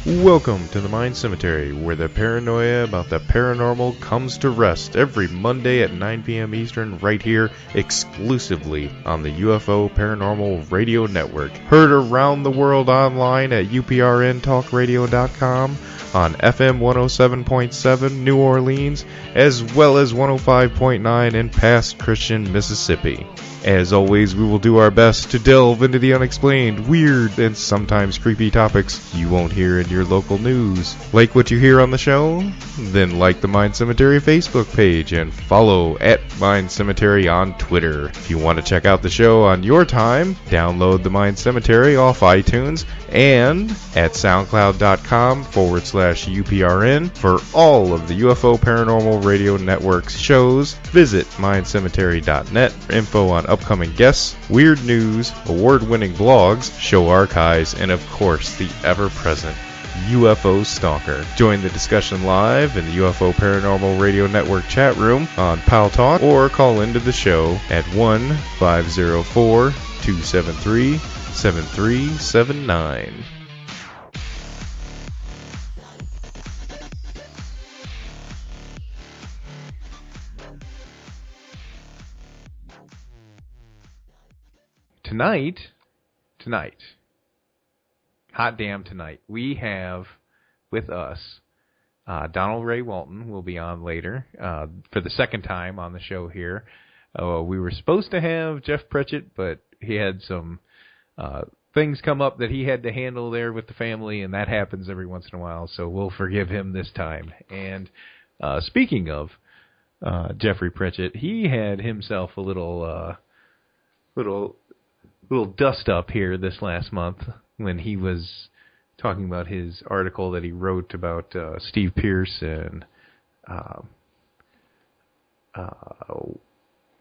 Welcome to the Mind Cemetery, where the paranoia about the paranormal comes to rest every Monday at 9 p.m. Eastern, right here, exclusively on the UFO Paranormal Radio Network. Heard around the world online at uprntalkradio.com, on FM 107.7 New Orleans, as well as 105.9 in Pass Christian, Mississippi. As always, we will do our best to delve into the unexplained, weird, and sometimes creepy topics you won't hear in your local news. Like what you hear on the show? Then like the Mind Cemetery Facebook page and follow at Mind Cemetery on Twitter. If you want to check out the show on your time, download the Mind Cemetery off iTunes and at soundcloud.com/UPRN. For all of the UFO Paranormal Radio Network's shows, visit mindcemetery.net for info on upcoming guests, weird news, award-winning blogs, show archives, and of course the ever-present UFO Stalker. Join the discussion live in the UFO Paranormal Radio Network chat room on Pal Talk or call into the show at 1-504-273-7379. Tonight, hot damn tonight, we have with us Donald Ray Walton will be on later for the second time on the show here. We were supposed to have Jeff Pritchett, but he had some things come up that he had to handle there with the family, and that happens every once in a while, so we'll forgive him this time. And speaking of Jeffrey Pritchett, he had himself a little dust up here this last month when he was talking about his article that he wrote about Steve Pierce and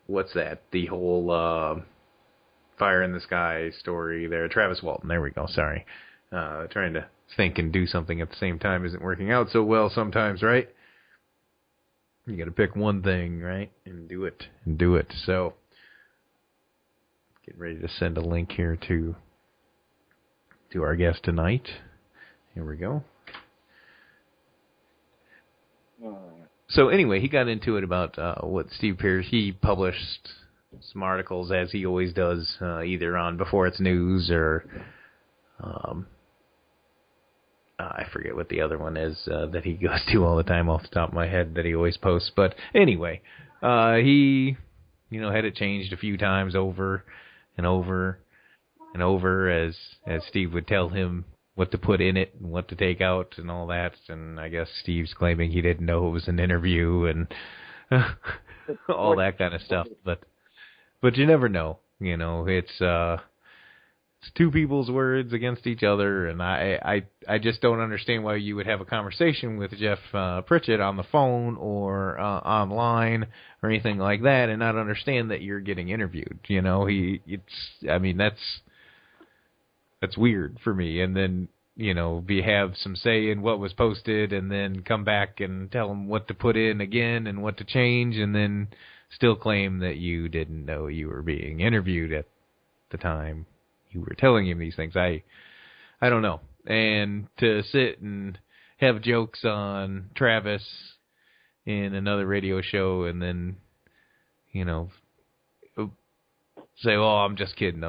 what's that? The whole Fire in the Sky story there. Travis Walton. There we go. Sorry. Trying to think and do something at the same time isn't working out so well sometimes, right? You got to pick one thing, right? And do it. So, getting ready to send a link here to our guest tonight. Here we go. So anyway, he got into it about what Steve Pierce, he published some articles, as he always does, either on Before It's News or I forget what the other one is that he goes to all the time off the top of my head that he always posts. But anyway, he had it changed a few times over and over and over as Steve would tell him what to put in it and what to take out and all that. And I guess Steve's claiming he didn't know it was an interview and all that kind of stuff. But you never know. It's two people's words against each other, and I just don't understand why you would have a conversation with Jeff Pritchett on the phone or online or anything like that and not understand that you're getting interviewed. That's weird for me. And then, have some say in what was posted and then come back and tell them what to put in again and what to change and then still claim that you didn't know you were being interviewed at the time you were telling him these things. I don't know. And to sit and have jokes on Travis in another radio show and then, say, "Oh, I'm just kidding.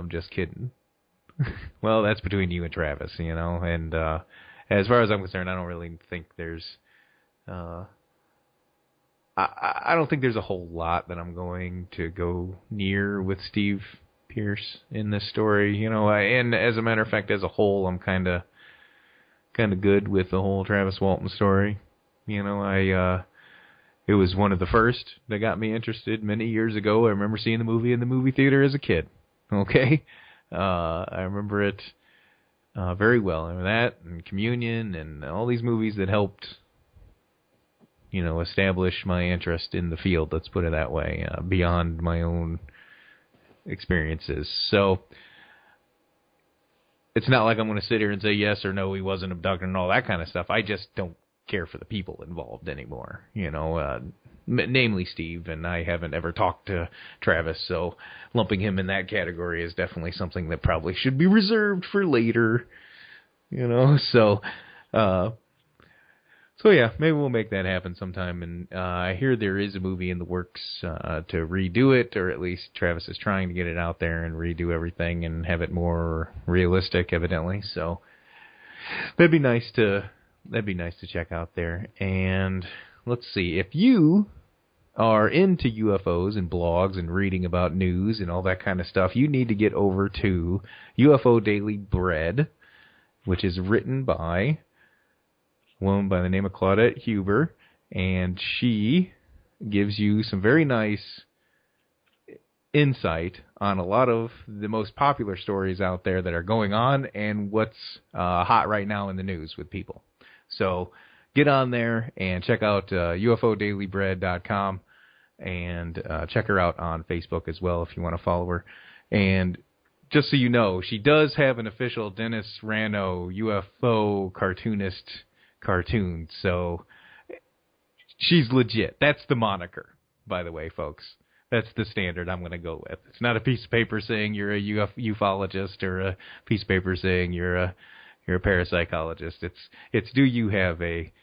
Well, that's between you and Travis, and as far as I'm concerned, I don't really think there's I don't think there's a whole lot that I'm going to go near with Steve Pierce in this story, and as a matter of fact, as a whole, I'm kind of good with the whole Travis Walton story. It was one of the first that got me interested many years ago. I remember seeing the movie in the movie theater as a kid. Okay, I remember it very well. I remember that and Communion and all these movies that helped, establish my interest in the field. Let's put it that way, beyond my own experiences. So it's not like I'm going to sit here and say yes or no, he wasn't abducted and all that kind of stuff. I just don't care for the people involved anymore, namely Steve, and I haven't ever talked to Travis, so lumping him in that category is definitely something that probably should be reserved for later, so So yeah, maybe we'll make that happen sometime. And I hear there is a movie in the works to redo it, or at least Travis is trying to get it out there and redo everything and have it more realistic, evidently. So that'd be nice to check out there. And let's see, if you are into UFOs and blogs and reading about news and all that kind of stuff, you need to get over to UFO Daily Bread, which is written by a woman by the name of Claudette Huber, and she gives you some very nice insight on a lot of the most popular stories out there that are going on and what's hot right now in the news with people. So get on there and check out UFODailyBread.com and check her out on Facebook as well if you want to follow her. And just so you know, she does have an official Dennis Rano UFO cartoonist cartoon, so she's legit. That's the moniker, by the way, folks. That's the standard I'm going to go with. It's not a piece of paper saying you're a ufologist or a piece of paper saying you're a parapsychologist. It's do you have a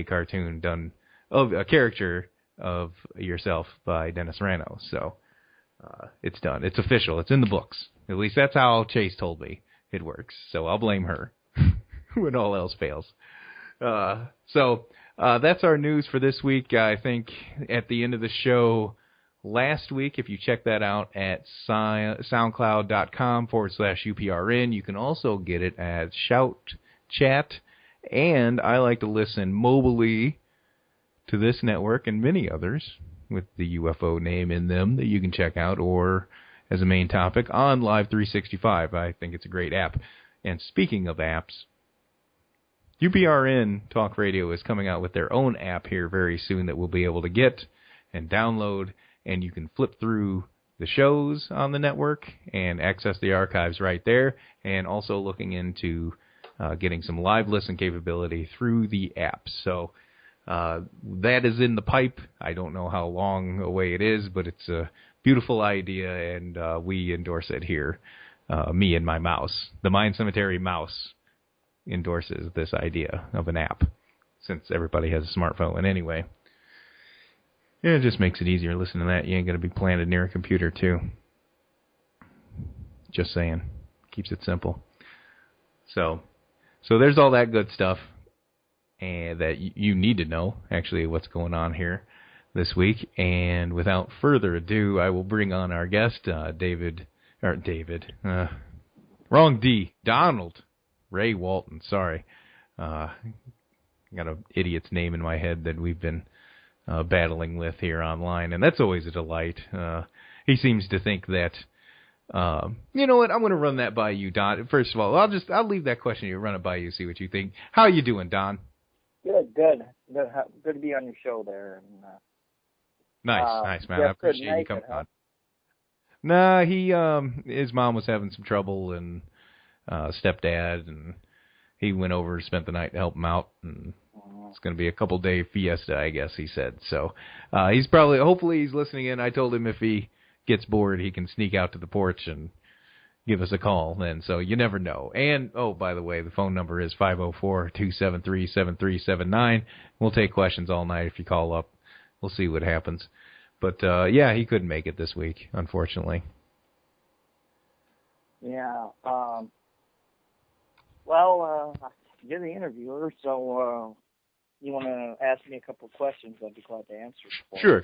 cartoon done of a character of yourself by Dennis Rano. So it's done. It's official. It's in the books. At least that's how Chase told me it works. So I'll blame her when all else fails. So that's our news for this week. I think at the end of the show last week, if you check that out at soundcloud.com/UPRN, you can also get it at Shout Chat. And I like to listen mobily to this network and many others with the UFO name in them that you can check out, or as a main topic on Live 365. I think it's a great app. And speaking of apps, UPRN Talk Radio is coming out with their own app here very soon that we'll be able to get and download, and you can flip through the shows on the network and access the archives right there, and also looking into getting some live listen capability through the app. So that is in the pipe. I don't know how long away it is, but it's a beautiful idea, and we endorse it here. Me and my mouse. The Mind Cemetery mouse endorses this idea of an app, since everybody has a smartphone anyway. Yeah, it just makes it easier. Listen to that. You ain't going to be planted near a computer, too. Just saying. Keeps it simple. So there's all that good stuff and that you need to know, actually, what's going on here this week. And without further ado, I will bring on our guest, Donald Ray Walton. Sorry. Got an idiot's name in my head that we've been battling with here online, and that's always a delight. He seems to think that, you know what, I'm going to run that by you, Don. First of all, I'll leave that question to you, run it by you, see what you think. How are you doing, Don? Good to be on your show there. And, nice, man. I appreciate you coming on. Nah, his mom was having some trouble, and stepdad, and he went over, spent the night to help him out, and it's going to be a couple-day fiesta, I guess he said. So hopefully he's listening in. I told him if he gets bored, he can sneak out to the porch and give us a call then. So you never know. And, by the way, the phone number is 504-273-7379. We'll take questions all night if you call up. We'll see what happens. But, yeah, he couldn't make it this week, unfortunately. Yeah. You're the interviewer, so you want to ask me a couple of questions, I'd be glad to answer.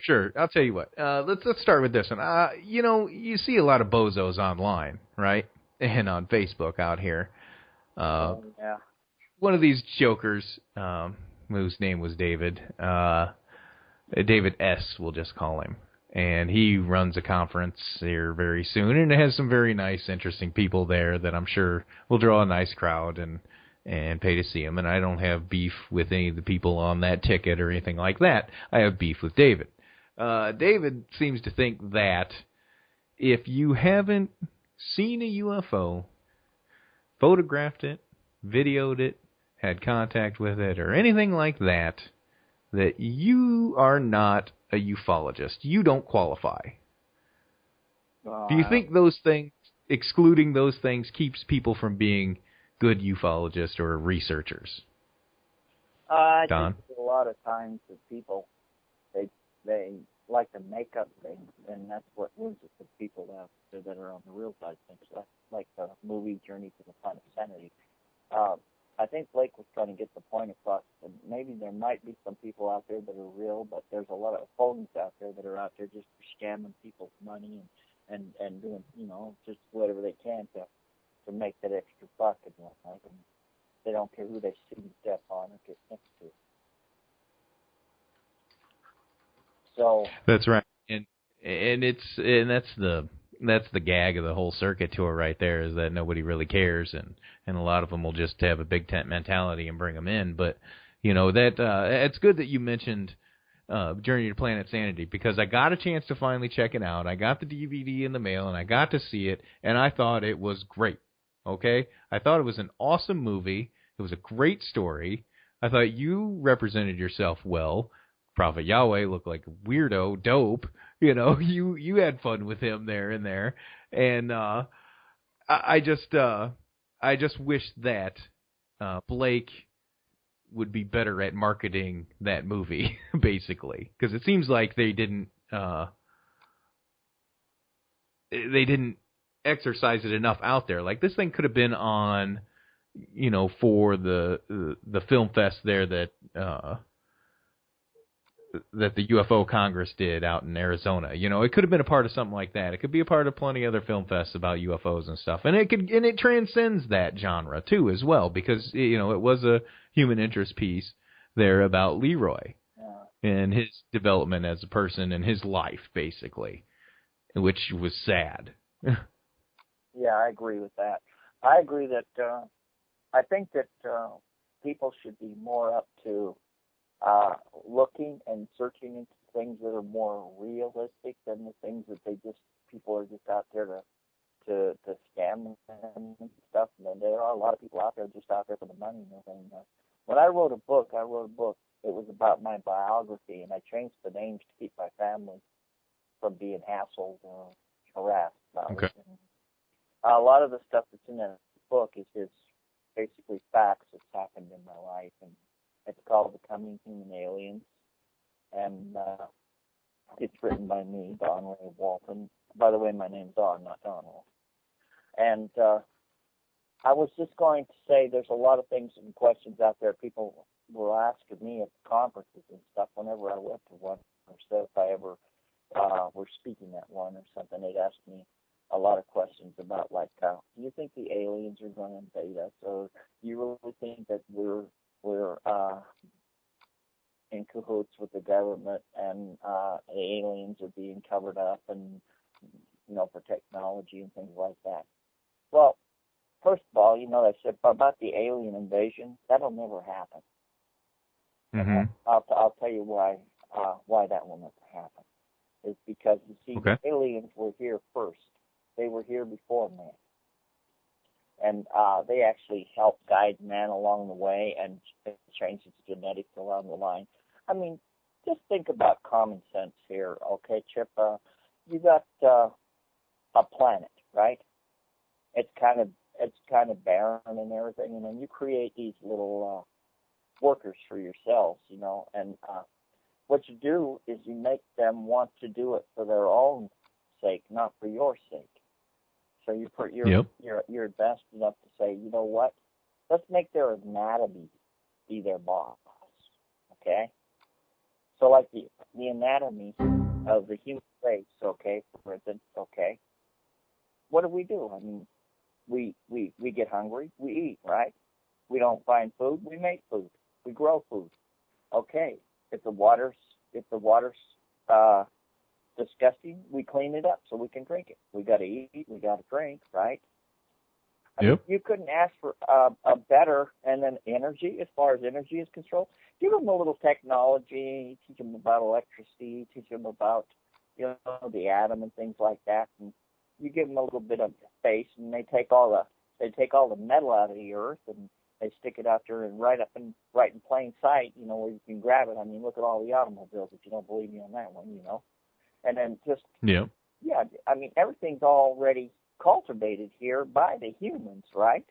Sure. I'll tell you what. Let's start with this one. You see a lot of bozos online, right? And on Facebook out here. Yeah. One of these jokers, whose name was David, David S., we'll just call him. And he runs a conference here very soon, and it has some very nice, interesting people there that I'm sure will draw a nice crowd and pay to see him. And I don't have beef with any of the people on that ticket or anything like that. I have beef with David. David seems to think that if you haven't seen a UFO, photographed it, videoed it, had contact with it, or anything like that, that you are not a ufologist. You don't qualify. Do you think those things, excluding those things, keeps people from being good ufologists or researchers? I Don? think a lot of times that people, they like to make up things, and that's what loses the people out there that are on the real side of things, like the movie Journey to the Planet Sanity. I think Blake was trying to get the point across, and maybe there might be some people out there that are real, but there's a lot of phonies out there that are out there just scamming people's money and doing, just whatever they can to make that extra buck and whatnot. And they don't care who they see step on or get next to. So That's right, and that's the gag of the whole circuit tour right there, is that nobody really cares, and a lot of them will just have a big tent mentality and bring them in. But it's good that you mentioned Journey to Planet Sanity, because I got a chance to finally check it out. I got the DVD in the mail and I got to see it, and I thought it was great. Okay, I thought it was an awesome movie. It was a great story. I thought you represented yourself well. Prophet Yahweh looked like a weirdo, dope. You had fun with him there and there, and I just wish that Blake would be better at marketing that movie, basically, because it seems like they didn't exercise it enough out there. Like, this thing could have been on, for the film fest there that the UFO Congress did out in Arizona. It could have been a part of something like that. It could be a part of plenty of other film fests about UFOs and stuff. And it transcends that genre too as well, because it was a human interest piece there about Leroy and his development as a person and his life, basically, which was sad. Yeah, I agree with that. I agree that I think that people should be more up to looking and searching into things that are more realistic than the things that people are just out there to scam them and stuff. And there are a lot of people out there just out there for the money and everything. When I wrote a book. It was about my biography, and I changed the names to keep my family from being hassled or harassed about it. And a lot of the stuff that's in that book is basically facts that's happened in my life, and it's called Becoming Human Aliens, and it's written by me, Don Ray Walton. By the way, my name's Don, not Donald. And I was just going to say there's a lot of things and questions out there people were asking me at conferences and stuff whenever I went to one, or so if I ever were speaking at one or something. They'd ask me a lot of questions about, like, do you think the aliens are going to invade us, or do you really think that we're in cahoots with the government and the aliens are being covered up and, for technology and things like that? Well, first of all, I said about the alien invasion, that'll never happen. Mm-hmm. I'll tell you why that will never happen. It's because, you see, okay. The aliens were here first. They were here before man. And they actually helped guide man along the way and change its genetics along the line. I mean, just think about common sense here, okay, Chip? You got a planet, right? It's kind of barren and everything, and then you create these little workers for yourselves, and what you do is you make them want to do it for their own sake, not for your sake. So you're advanced enough to say, you know what? Let's make their anatomy be their boss. Okay? So like the anatomy of the human race, okay, for instance, okay. What do? I mean, we get hungry, we eat, right? We don't find food, we make food. We grow food. Okay. If the water's disgusting, we clean it up so we can drink it. We got to eat, we got to drink, right? I mean, you couldn't ask for a better, and then energy, as far as energy is concerned. Give them a little technology, teach them about electricity, teach them about, the atom and things like that. And you give them a little bit of space, and they take all the metal out of the earth, and they stick it out there and right in plain sight, where you can grab it. I mean, look at all the automobiles, if you don't believe me on that one, And then I mean, everything's already cultivated here by the humans, right?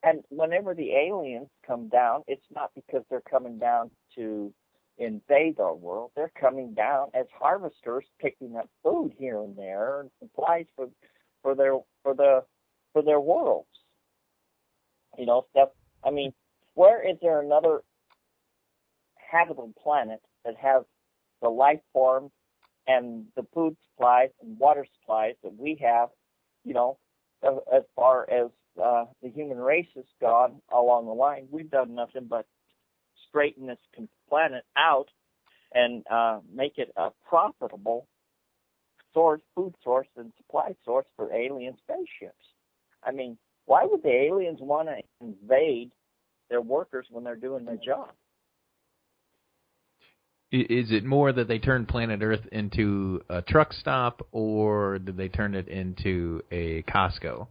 And whenever the aliens come down, it's not because they're coming down to invade our world. They're coming down as harvesters, picking up food here and there and supplies for their worlds. You know, stuff. I mean, where is there another habitable planet that has the life form and the food supplies and water supplies that we have? You know, as far as the human race has gone along the line, we've done nothing but straighten this planet out and make it a profitable source, food source, and supply source for alien spaceships. I mean, why would the aliens want to invade their workers when they're doing their job? Is it more that they turned planet Earth into a truck stop, or did they turn it into a Costco?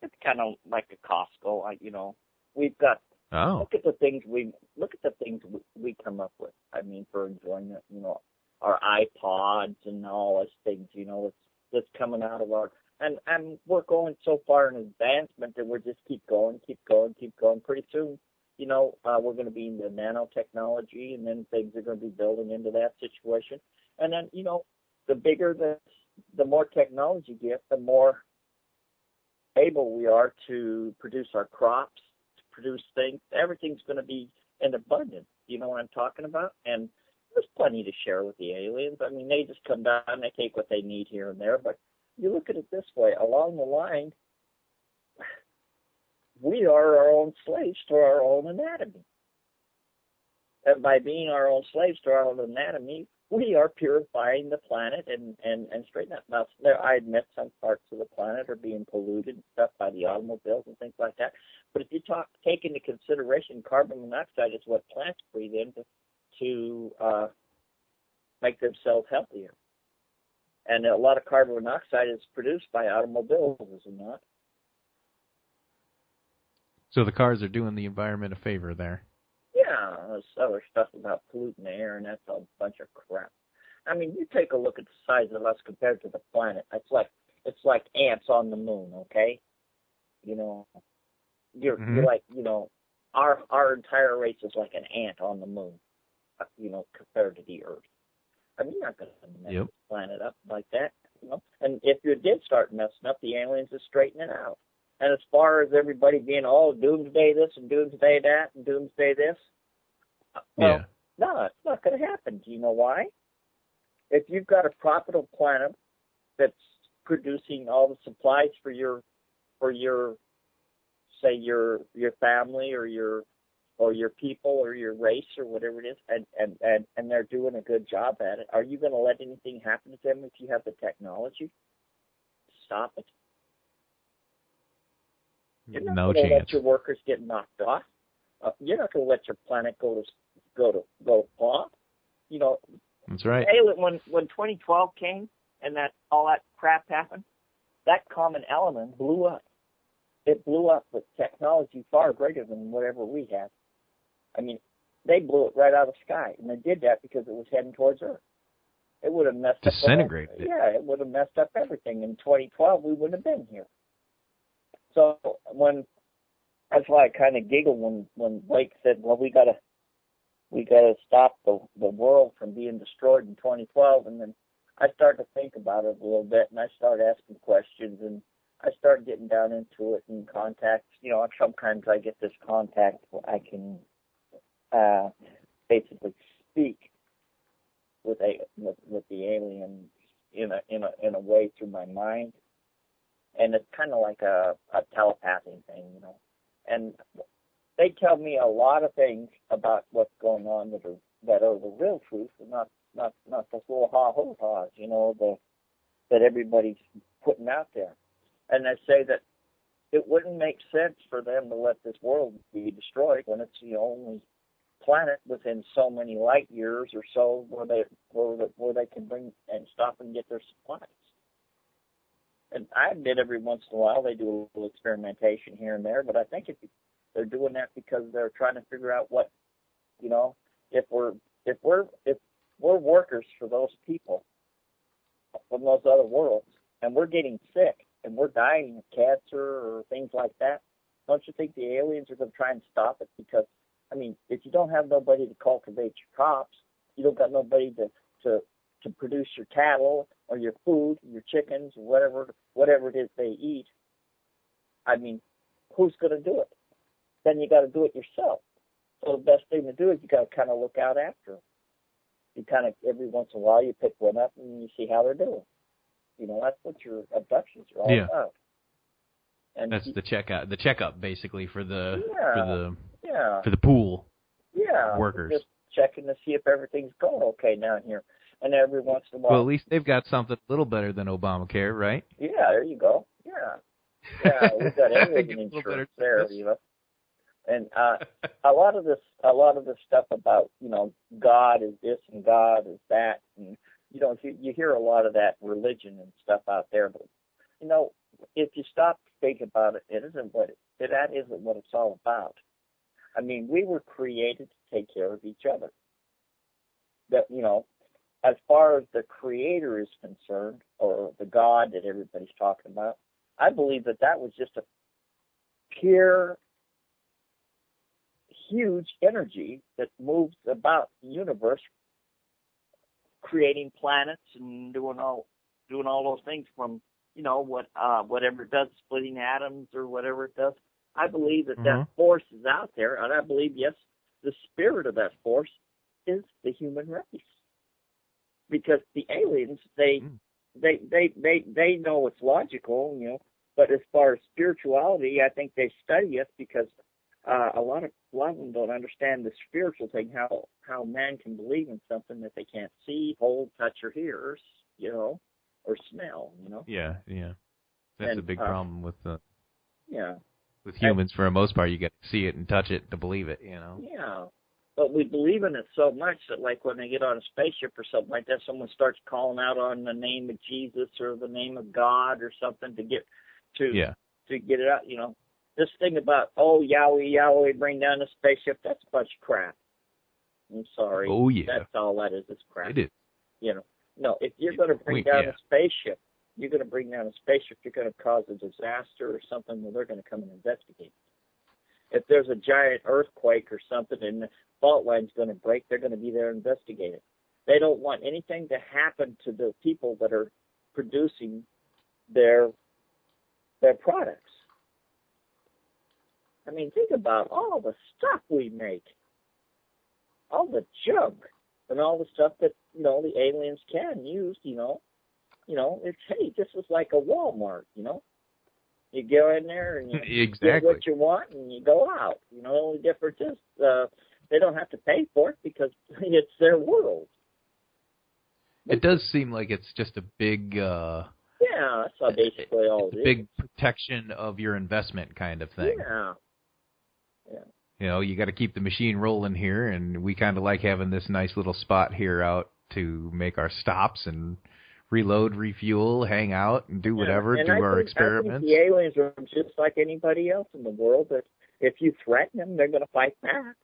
It's kind of like a Costco. You know, we've got look at the things we come up with. I mean, for enjoyment, you know, our iPods and all those things. You know, that's coming out of our and we're going so far in advancement that we're just keep going. Pretty soon, you know, we're going to be in the nanotechnology, and then things are going to be building into that situation. And then, you know, the bigger the more technology you get, the more able we are to produce our crops, to produce things. Everything's going to be in abundance. You know what I'm talking about? And there's plenty to share with the aliens. I mean, they just come down and they take what they need here and there. But you look at it this way, along the line, we are our own slaves to our own anatomy. And by being our own slaves to our own anatomy, we are purifying the planet and straightening up. Now, I admit some parts of the planet are being polluted and stuff by the automobiles and things like that. But if you take into consideration carbon monoxide is what plants breathe in to make themselves healthier. And a lot of carbon monoxide is produced by automobiles, is it not? So the cars are doing the environment a favor there. Yeah, there's other stuff about polluting the air, and that's a bunch of crap. I mean, you take a look at the size of us compared to the planet. It's like ants on the moon, okay? You know, you're like, you know, our entire race is like an ant on the moon, you know, compared to the Earth. I mean, you're not going to mess the planet up like that, you know. And if you did start messing up, the aliens would straighten it out. And as far as everybody being, doomsday this and doomsday that and doomsday this, well, no, it's not going to happen. Do you know why? If you've got a profitable planet that's producing all the supplies for your say your family or your people or your race or whatever it is, and they're doing a good job at it, are you going to let anything happen to them if you have the technology to stop it? You're not going to let your workers get knocked off. You're not going to let your planet go off. You know, that's right. Hey, when 2012 came and all that crap happened, that common element blew up. It blew up with technology far greater than whatever we had. I mean, they blew it right out of the sky, and they did that because it was heading towards Earth. It would have messed up. Disintegrated it. Yeah, it would have messed up everything. In 2012, we wouldn't have been here. So that's why I kind of giggled when Blake said, "Well, we gotta stop the world from being destroyed in 2012." And then I started to think about it a little bit, and I started asking questions, and I started getting down into it and contact. You know, sometimes I get this contact where I can basically speak with the alien in a way through my mind. And it's kind of like a telepathy thing, you know. And they tell me a lot of things about what's going on that are the real truth, and not the little ha-ho-has, you know, that everybody's putting out there. And they say that it wouldn't make sense for them to let this world be destroyed when it's the only planet within so many light years or so where they can bring and stop and get their supplies. And I admit every once in a while they do a little experimentation here and there, but I think they're doing that because they're trying to figure out what, you know, if we're workers for those people from those other worlds and we're getting sick and we're dying of cancer or things like that, don't you think the aliens are going to try and stop it? Because, I mean, if you don't have nobody to cultivate your crops, you don't got nobody to produce your cattle or your food, your chickens, or whatever it is they eat, I mean, who's going to do it? Then you got to do it yourself. So the best thing to do is you got to kind of look out after them. You kind of, every once in a while, you pick one up and you see how they're doing. You know, that's what your abductions are all about. And that's the checkup basically for the pool workers. Just checking to see if everything's going okay down here. And every once in a while. Well, at least they've got something a little better than Obamacare, right? Yeah, there you go. Yeah, we've got everything insurance there, you know. And a lot of this stuff about, you know, God is this and God is that, and you know, you hear a lot of that religion and stuff out there, but you know, if you stop to think about it, that isn't what it's all about. I mean, we were created to take care of each other. That, you know, as far as the Creator is concerned, or the God that everybody's talking about, I believe that was just a pure, huge energy that moves about the universe, creating planets and doing all those things from, you know, whatever it does, splitting atoms or whatever it does. I believe that force is out there, and I believe, yes, the spirit of that force is the human race. Because the aliens, they know it's logical, you know, but as far as spirituality, I think they study us because a lot of them don't understand the spiritual thing, how man can believe in something that they can't see, hold, touch, or hear, you know, or smell, you know. Yeah. That's a big problem with with humans. And, for the most part, you get to see it and touch it to believe it, you know. Yeah, but we believe in it so much that, like, when they get on a spaceship or something like that, someone starts calling out on the name of Jesus or the name of God or something to get it out, you know. This thing about, Yahweh, bring down the spaceship, that's a bunch of crap. I'm sorry. Oh, yeah. That's all that is. It's crap. It is. You know, no, if you're going to bring down a spaceship, you're going to cause a disaster or something, well, they're going to come and investigate. If there's a giant earthquake or something and the fault line's going to break, they're going to be there investigating. They don't want anything to happen to the people that are producing their products. I mean, think about all the stuff we make, all the junk, and all the stuff that, you know, the aliens can use, you know. You know, it's, hey, this is like a Walmart, you know. You go in there and you get what you want and you go out. You know, the only difference is they don't have to pay for it because it's their world. It does seem like it's just a big... that's basically all it is. Big protection of your investment kind of thing. Yeah. You know, you got to keep the machine rolling here, and we kind of like having this nice little spot here out to make our stops and reload, refuel, hang out, and do whatever, do our experiments. I think the aliens are just like anybody else in the world, that if you threaten them, they're going to fight back.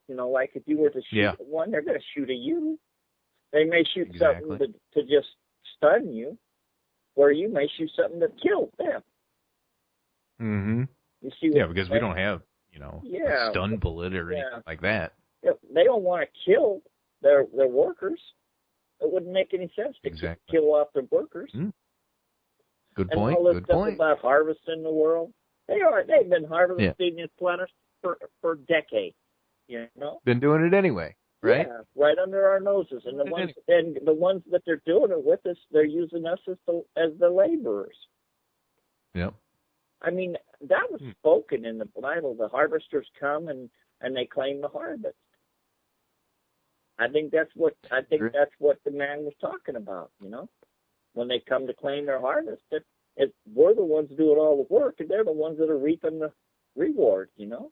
You know, like if you were to shoot at one, they're going to shoot at you. They may shoot something to just stun you, or you may shoot something that kills them. Mm-hmm. You see because we don't have, you know, a stun bullet or anything like that. They don't want to kill their workers. It wouldn't make any sense to kill off their workers. Good point. And all this stuff about harvesting the world, they've been harvesting this planet for decades. You know, been doing it anyway, right? Yeah, right under our noses. And the ones that they're doing it with us, they're using us as the laborers. Yep. I mean, that was spoken in the Bible. The harvesters come and they claim the harvest. I think that's what the man was talking about, you know. When they come to claim their harvest, we're the ones doing all the work, and they're the ones that are reaping the reward, you know.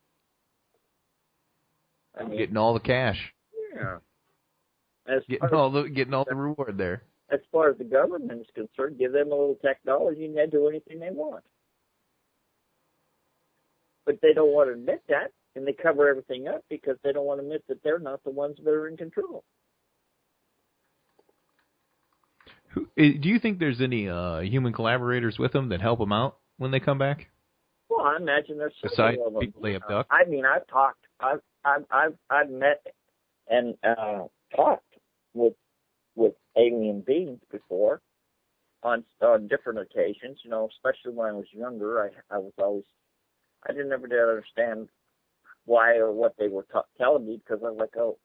I mean, getting all the cash. Yeah. Getting all the reward there. As far as the government is concerned, give them a little technology and they do anything they want. But they don't want to admit that, and they cover everything up because they don't want to admit that they're not the ones that are in control. Do you think there's any human collaborators with them that help them out when they come back? Well, I imagine there's besides several of them. People they abduct. I mean, I've talked, I've met and talked with alien beings before on different occasions. You know, especially when I was younger, I didn't ever did understand why or what they were telling me, because I was like, oh,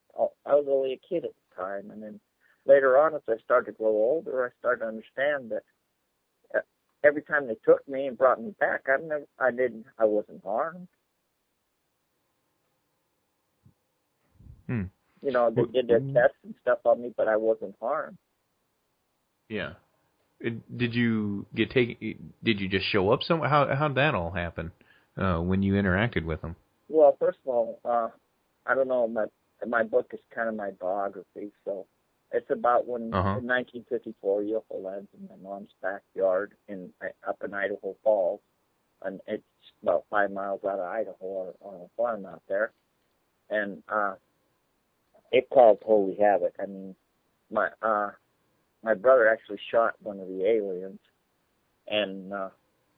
I was only a kid at the time, and then later on, as I started to grow older, I started to understand that every time they took me and brought me back, I wasn't harmed. You know, they did their tests and stuff on me, but I wasn't harmed. Yeah. Did you get taken? Did you just show up somewhere? How did that all happen when you interacted with them? Well, first of all, I don't know. My book is kind of my biography, so it's about when in 1954 UFO lands in my mom's backyard up in Idaho Falls, and it's about 5 miles out of Idaho on a farm out there, and it caused holy havoc. I mean, my brother actually shot one of the aliens, and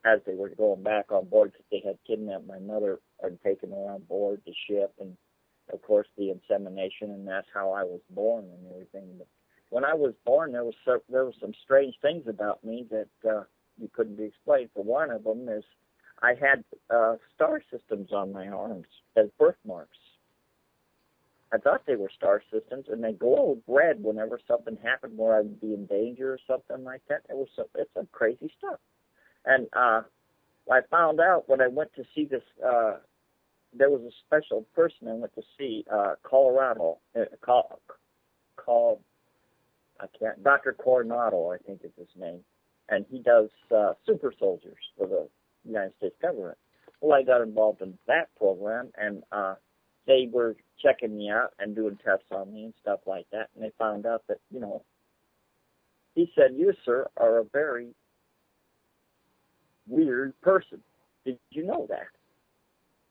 as they were going back on board, because they had kidnapped my mother and taken her on board the ship, and of course the insemination, and that's how I was born and everything. But when I was born, there was some strange things about me that you couldn't be explained. For one of them is I had star systems on my arms as birthmarks. I thought they were star systems, and they glowed red whenever something happened where I would be in danger or something like that. It's some crazy stuff. And I found out when I went to see this, there was a special person I went to see, Colorado, called Dr. Coronado, I think is his name, and he does super soldiers for the United States government. Well, I got involved in that program, and they were checking me out and doing tests on me and stuff like that, and they found out that, you know, he said, "You, sir, are a very weird person. Did you know that?"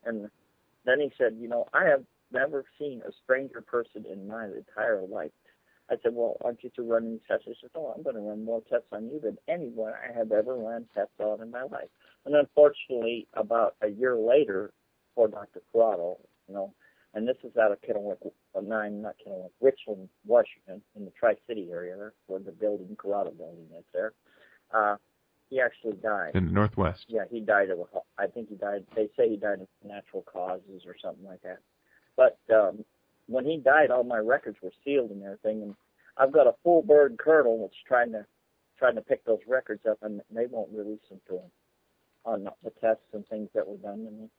And then he said, "You know, I have never seen a stranger person in my entire life." I said, "Well, aren't you to run any tests?" He said, "Oh, I'm going to run more tests on you than anyone I have ever run tests on in my life." And unfortunately, about a year later, for Dr. Corrado, you know, and this is out of Richland, Washington, in the Tri-City area, there, where the building, Corrado building is there. He actually died. In the Northwest. Yeah, he died I think he died, they say he died of natural causes or something like that. But when he died, all my records were sealed and everything, and I've got a full bird colonel that's trying to pick those records up, and they won't release them to him on the tests and things that were done to me.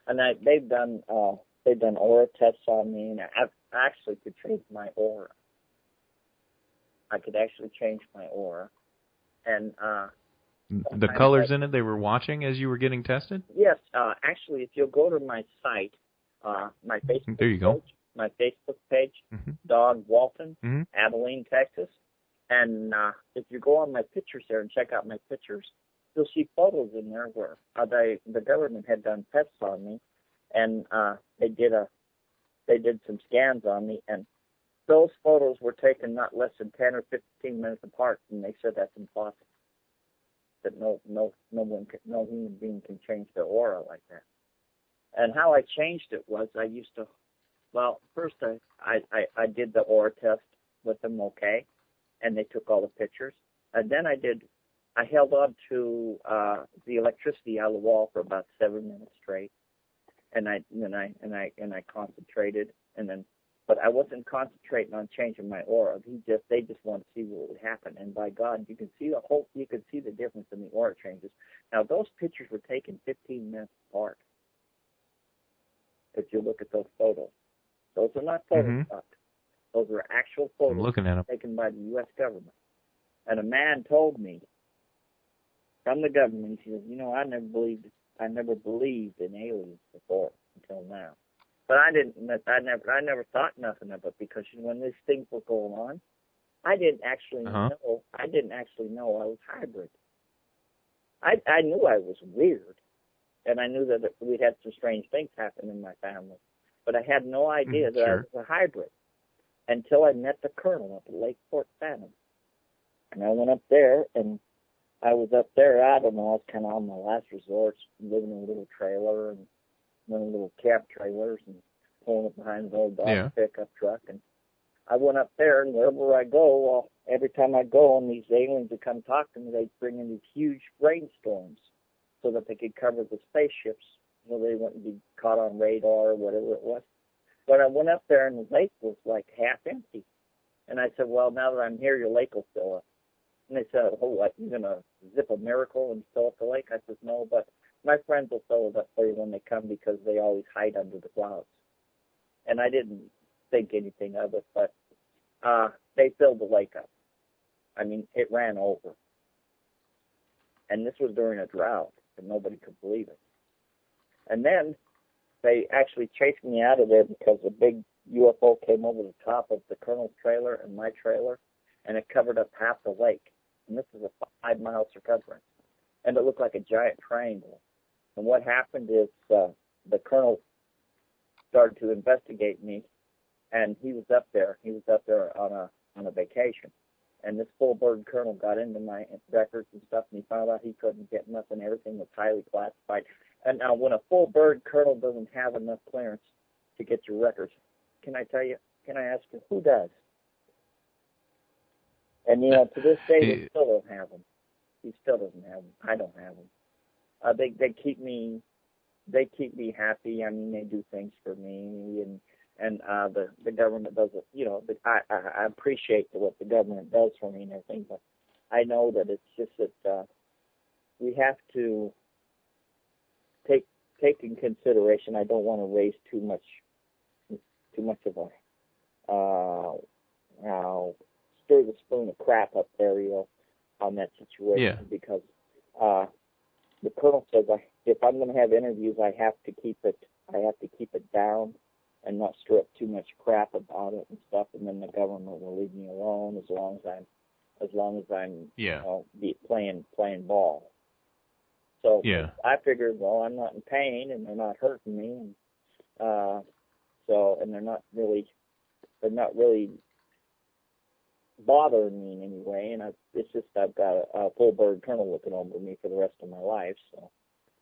And they've done aura tests on me, and I actually could change my aura. I could actually change my aura, and the colors in it they were watching as you were getting tested? Yes, actually, if you'll go to my site, my Facebook there you go. Page, my Facebook page, Dog Walton, Abilene, Texas, and if you go on my pictures there and check out my pictures, you'll see photos in there where the government had done tests on me, and they did some scans on me, and those photos were taken not less than 10 or 15 minutes apart, and they said that's impossible. That no human being can change their aura like that. And how I changed it was first I did the aura test with them, okay, and they took all the pictures, and then I held on to the electricity out of the wall for about 7 minutes straight, and I concentrated, but I wasn't concentrating on changing my aura. They just wanted to see what would happen, and by God, you can see the difference in the aura changes. Now those pictures were taken 15 minutes apart. If you look at those photos, those are not photoshopped. Those are actual photos. I'm looking at them. Taken by the U.S. government. And a man told me from the government, he said, "You know, I never believed in aliens before until now." But I never thought nothing of it, because when these things were going on, I didn't actually know. I didn't actually know I was hybrid. I knew I was weird, and I knew that we'd had some strange things happen in my family, but I had no idea that I was a hybrid until I met the colonel up at Lake Fort Phantom. And I went up there, and I was up there, I don't know, I was kind of on my last resort, living in a little trailer and one of the little camp trailers and pulling it behind the old dog pickup truck. And I went up there, and wherever I go, well, every time I go, and these aliens would come talk to me, they'd bring in these huge rainstorms so that they could cover the spaceships so they wouldn't be caught on radar or whatever it was. But I went up there, and the lake was like half empty. And I said, well, now that I'm here, your lake will fill up. And they said, oh, what, you're going to zip a miracle and fill up the lake? I said, no, but my friends will fill it up for you when they come because they always hide under the clouds. And I didn't think anything of it, but they filled the lake up. I mean, it ran over. And this was during a drought, and nobody could believe it. And then they actually chased me out of there because a big UFO came over the top of the colonel's trailer and my trailer, and it covered up half the lake. And this is a 5-mile circumference. And it looked like a giant triangle. And what happened is the colonel started to investigate me, and he was up there. He was up there on a vacation. And this full-bird colonel got into my records and stuff, and he found out he couldn't get nothing. Everything was highly classified. And now when a full-bird colonel doesn't have enough clearance to get your records, can I ask you, who does? And, to this day, they still don't have them. He still doesn't have them. I don't have them. They keep me happy. I mean, they do things for me, and the government does it. I appreciate what the government does for me and everything, but I know that it's just that we have to take in consideration. I don't want to raise too much of a stir the spoon of crap up there, on that situation, because the colonel says if I'm going to have interviews, I have to keep it down and not stir up too much crap about it and stuff, and then the government will leave me alone as long as I'm playing ball. So I figured, well, I'm not in pain and they're not hurting me, and and they're not really bothering me in any way, and it's just I've got a full-bird colonel looking over me for the rest of my life. So,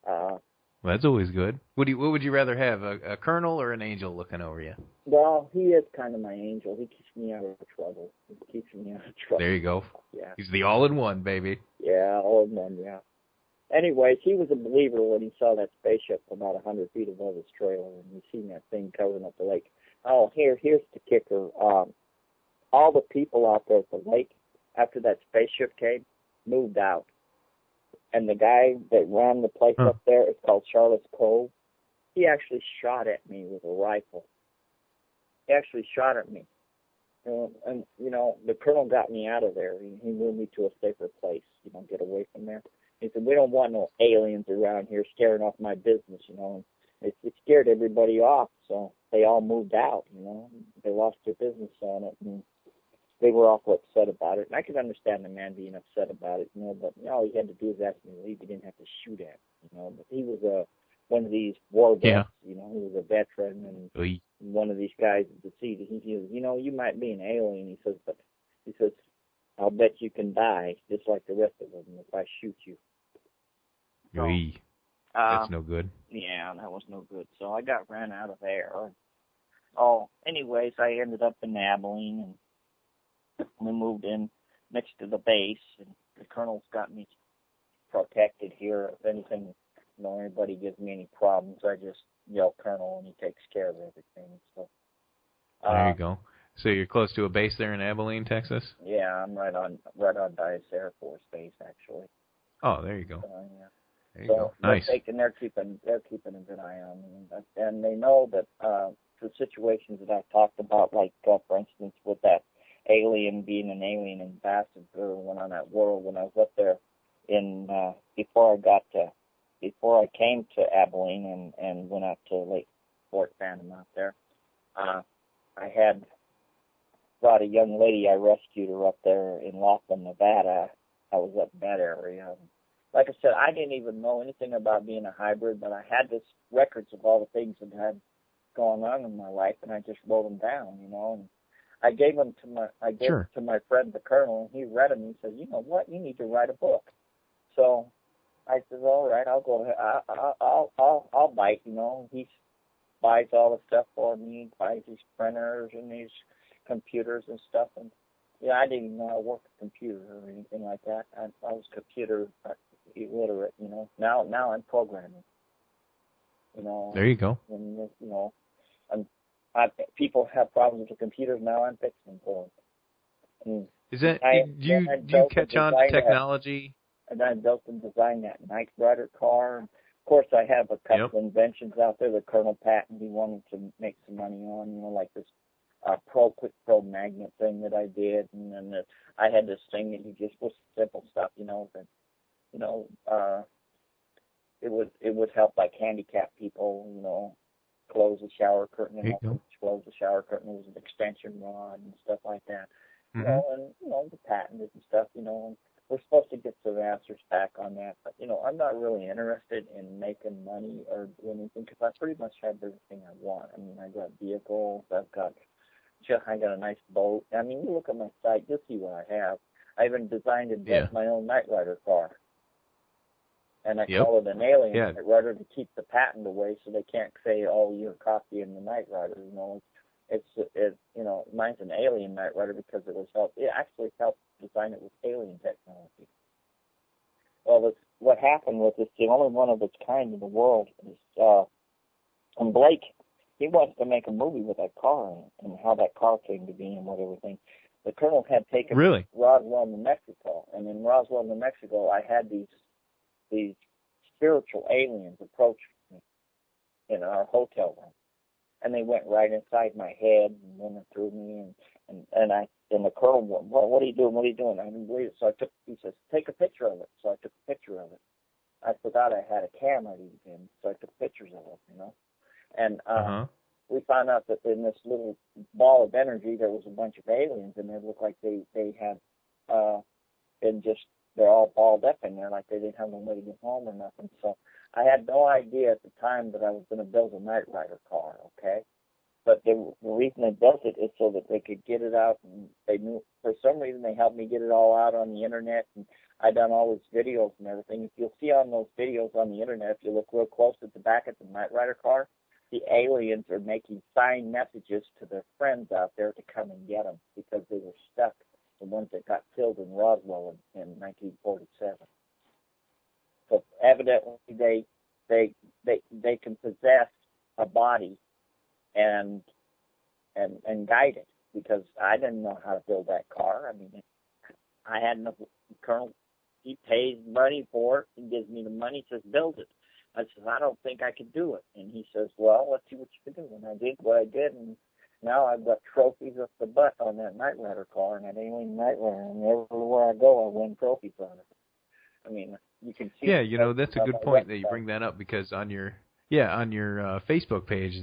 well, that's always good. What would you rather have, a colonel or an angel looking over you? Well, he is kind of my angel. He keeps me out of trouble. There you go. Yeah. He's the all-in-one, baby. Yeah, all-in-one. Yeah. Anyways, he was a believer when he saw that spaceship about 100 feet above his trailer, and he seen that thing covering up the lake. Oh, here's the kicker. All the people out there at the lake, after that spaceship came, moved out. And the guy that ran the place up there, it's called Charlotte's Cove, he actually shot at me with a rifle. He actually shot at me. And the colonel got me out of there. He moved me to a safer place, get away from there. He said, we don't want no aliens around here scaring off my business, And it scared everybody off, so they all moved out, They lost their business on it, and they were awful upset about it. And I could understand the man being upset about it, but all he had to do was ask me to leave. He didn't have to shoot at me, But he was one of these war vets, He was a veteran, and one of these guys at the sea. He was, you might be an alien, he says, I'll bet you can die just like the rest of them if I shoot you. So, that's no good. Yeah, that was no good. So I got ran out of there. Anyways, I ended up in Abilene, and we moved in next to the base, and the colonel's got me protected here. If anything, anybody gives me any problems, I just yell Colonel, and he takes care of everything. So there you go. So you're close to a base there in Abilene, Texas? Yeah, I'm right on Dice Air Force Base, actually. Oh, there you go. Yeah. There you go. Nice. They're keeping a good eye on me, and they know that the situations that I've talked about, like for instance with that alien being an alien ambassador when on that world when I was up there before I came to Abilene and went out to Lake Fort Phantom out there, I had brought a young lady. I rescued her up there in Walton, Nevada. I was up in that area. Like I said, I didn't even know anything about being a hybrid, but I had this records of all the things that had gone on in my life, and I just wrote them down, And I gave them to my friend, the Colonel, and he read them. He said, you know what? You need to write a book. So I said, all right, I'll go ahead. I'll bite, you know. He buys all the stuff for me, buys these printers and these computers and stuff. And yeah, I didn't even know how to work a computer or anything like that. I was computer illiterate, you know. Now I'm programming. You know. There you go. And you know, people have problems with the computers now. I'm fixing them for them. Is that do you catch on to technology? And I built and designed that Knight Rider car. And of course, I have a couple inventions out there that Colonel Patton, he wanted to make some money on, you know, like this quick pro magnet thing that I did, and then I had this thing that you just was simple stuff, you know, that you know, it would help like handicapped people, you know, close the shower curtain and help them close the shower curtain. It was an extension rod and stuff like that. You know, and you know, the patented and stuff, you know, and we're supposed to get some answers back on that, but you know, I'm not really interested in making money or doing anything because I pretty much have everything I want. I mean, I got vehicles, I got a nice boat. I mean, you look at my site, you'll see what I have. I even designed and built my own Knight Rider car, and I call it an alien Knight Rider to keep the patent away, so they can't say, "Oh, you're copying the Knight Rider." You know, it's you know, mine's an alien Knight Rider because it actually helped design it with alien technology. Well, what happened with it's the only one of its kind in the world is, and Blake, he wants to make a movie with that car in it and how that car came to be and what everything. The Colonel had taken Roswell, New Mexico, and in Roswell, New Mexico, I had these spiritual aliens approach me in our hotel room. And they went right inside my head and went through me, and the Colonel went, what are you doing? What are you doing? I didn't believe it. So he says, take a picture of it. So I took a picture of it. I forgot I had a camera even, so I took pictures of it, you know. And we found out that in this little ball of energy, there was a bunch of aliens, and it looked like they had they're all balled up in there, like they didn't have no way to get home or nothing. So I had no idea at the time that I was going to build a Knight Rider car, okay? But the reason they built it is so that they could get it out, and they knew, for some reason, they helped me get it all out on the Internet, and I done all these videos and everything. If you'll see on those videos on the Internet, if you look real close at the back of the Knight Rider car, the aliens are making signed messages to their friends out there to come and get them because they were stuck, the ones that got killed in Roswell in 1947. So evidently they can possess a body and guide it, because I didn't know how to build that car. I mean, I had no Colonel. He pays money for it. He gives me the money, says build it. I said, I don't think I could do it. And he says, well, let's see what you can do. And I did what I did, and now I've got trophies up the butt on that Knight Rider car and that alien Knight Rider, and everywhere I go, I win trophies on it. I mean, you can see. Yeah, you know, that's a good point that you bring that up, because on your Facebook page,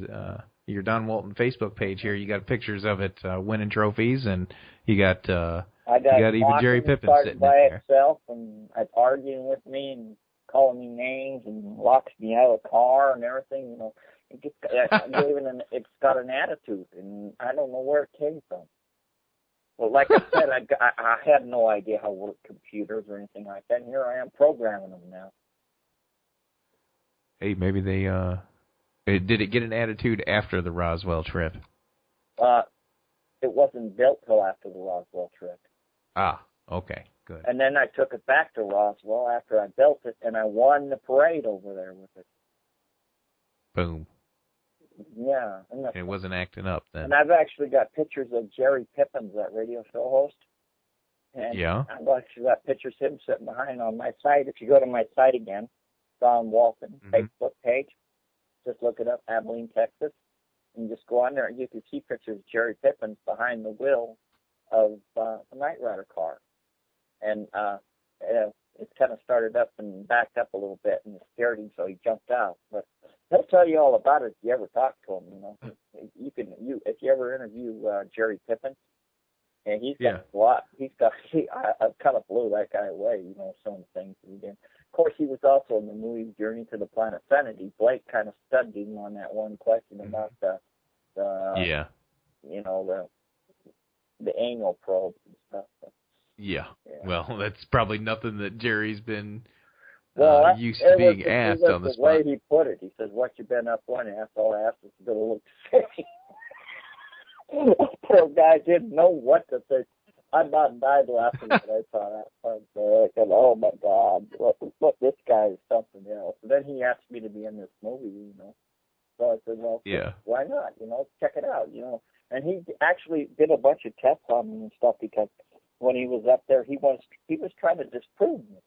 your Don Walton Facebook page here, you got pictures of it winning trophies, and you got even Jerry Pippen sitting by itself and arguing with me and calling me names and locks me out of the car and everything. You know, it's got an attitude, and I don't know where it came from. Well, like I said, I had no idea how to work computers or anything like that. And here I am programming them now. Hey, maybe they did it get an attitude after the Roswell trip? It wasn't built till after the Roswell trip. Ah, okay, good. And then I took it back to Roswell after I built it, and I won the parade over there with it. Boom. Yeah. And it wasn't acting up then. And I've actually got pictures of Jerry Pippin, that radio show host. And I've actually got pictures of him sitting behind on my site. If you go to my site again, Don Walton, Facebook page, just look it up, Abilene, Texas, and just go on there and you can see pictures of Jerry Pippin behind the wheel of the Knight Rider car. And it kind of started up and backed up a little bit, and it scared him, so he jumped out. But he'll tell you all about it if you ever talk to him. You know, if you ever interview Jerry Pippin, and he's got a lot. I kind of blew that guy away. You know, some of the things that he did. Of course, he was also in the movie Journey to the Planet Sanity. Blake kind of studied him on that one question about the the anal probes and stuff. But, yeah. yeah. Well, that's probably nothing that Jerry's been used it to being was, asked it was on the the spot. way he put it. He says, "What you been up on?" That's all I asked is to look silly. Poor guy didn't know what to think. I about died laughing when I saw that part there. I said, "Oh my God, look, this guy is something else." And then he asked me to be in this movie, So I said, "Well, yeah. why not? Check it out, And he actually did a bunch of tests on me and stuff because when he was up there, he was trying to disprove me.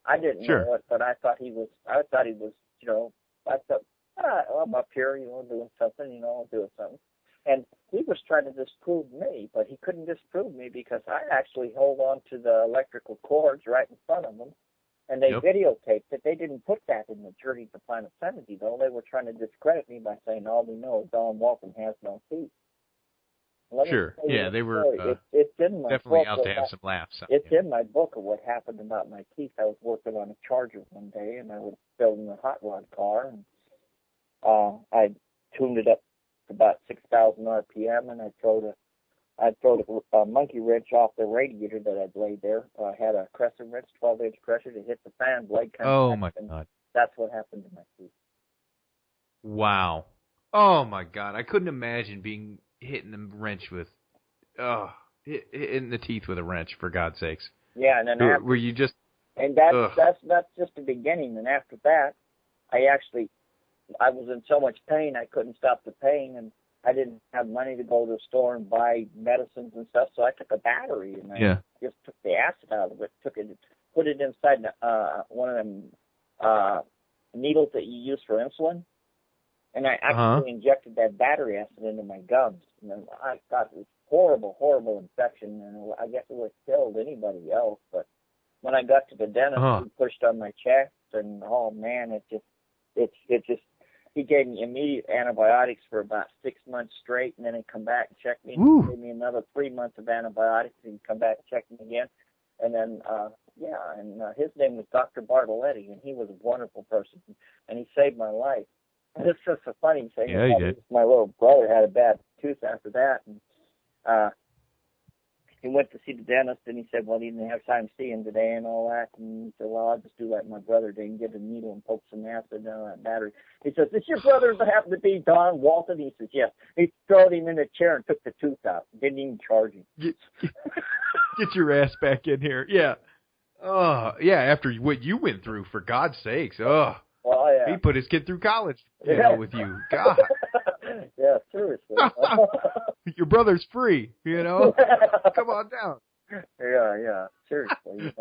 I didn't know it, but I thought he was. I thought, I'm up here, doing something, doing something. And he was trying to disprove me, but he couldn't disprove me because I actually held on to the electrical cords right in front of him, and they videotaped it. They didn't put that in the Journey to Planet 70, though. They were trying to discredit me by saying all we know is Don Walton has no teeth. Sure. Yeah, they were it's in my definitely book out to have some laughs. It's in my book of what happened about my teeth. I was working on a Charger one day, and I was building a hot rod car, and I tuned it up to about 6,000 RPM, and I'd throw the monkey wrench off the radiator that I'd laid there. I had a crescent wrench, 12-inch pressure to hit the fan blade. Oh, my God. That's what happened to my teeth. Wow. Oh, my God. I couldn't imagine hitting the wrench with, hitting the teeth with a wrench, for God's sakes. Yeah, and then were you just... And that's just the beginning. And after that, I was in so much pain, I couldn't stop the pain, and I didn't have money to go to the store and buy medicines and stuff, so I took a battery, and I just took the acid out of it, put it inside one of them needles that you use for insulin, and I actually injected that battery acid into my gums. And then I got this horrible, horrible infection, and I guess it would have killed anybody else, but when I got to the dentist, he pushed on my chest, and oh man, it just he gave me immediate antibiotics for about 6 months straight, and then he'd come back and check me, and gave me another 3 months of antibiotics, and he'd come back and check me again, and then his name was Dr. Bartoletti, and he was a wonderful person, and he saved my life. And it's just a funny thing. Yeah, he did. My little brother had a bad tooth after that, and he went to see the dentist, and he said, well, he didn't have time to see him today and all that. And he said, well, I'll just do like my brother did and get a needle and poke some acid on that battery. He says, is your brother that happen to be Don Walton? He says, yes. He threw him in a chair and took the tooth out. Didn't even charge him. Get your ass back in here. Yeah. Oh, yeah, after what you went through, for God's sakes. Oh. Well, yeah. He put his kid through college, with you. God. Yeah, seriously. Your brother's free, Come on down. Yeah, seriously,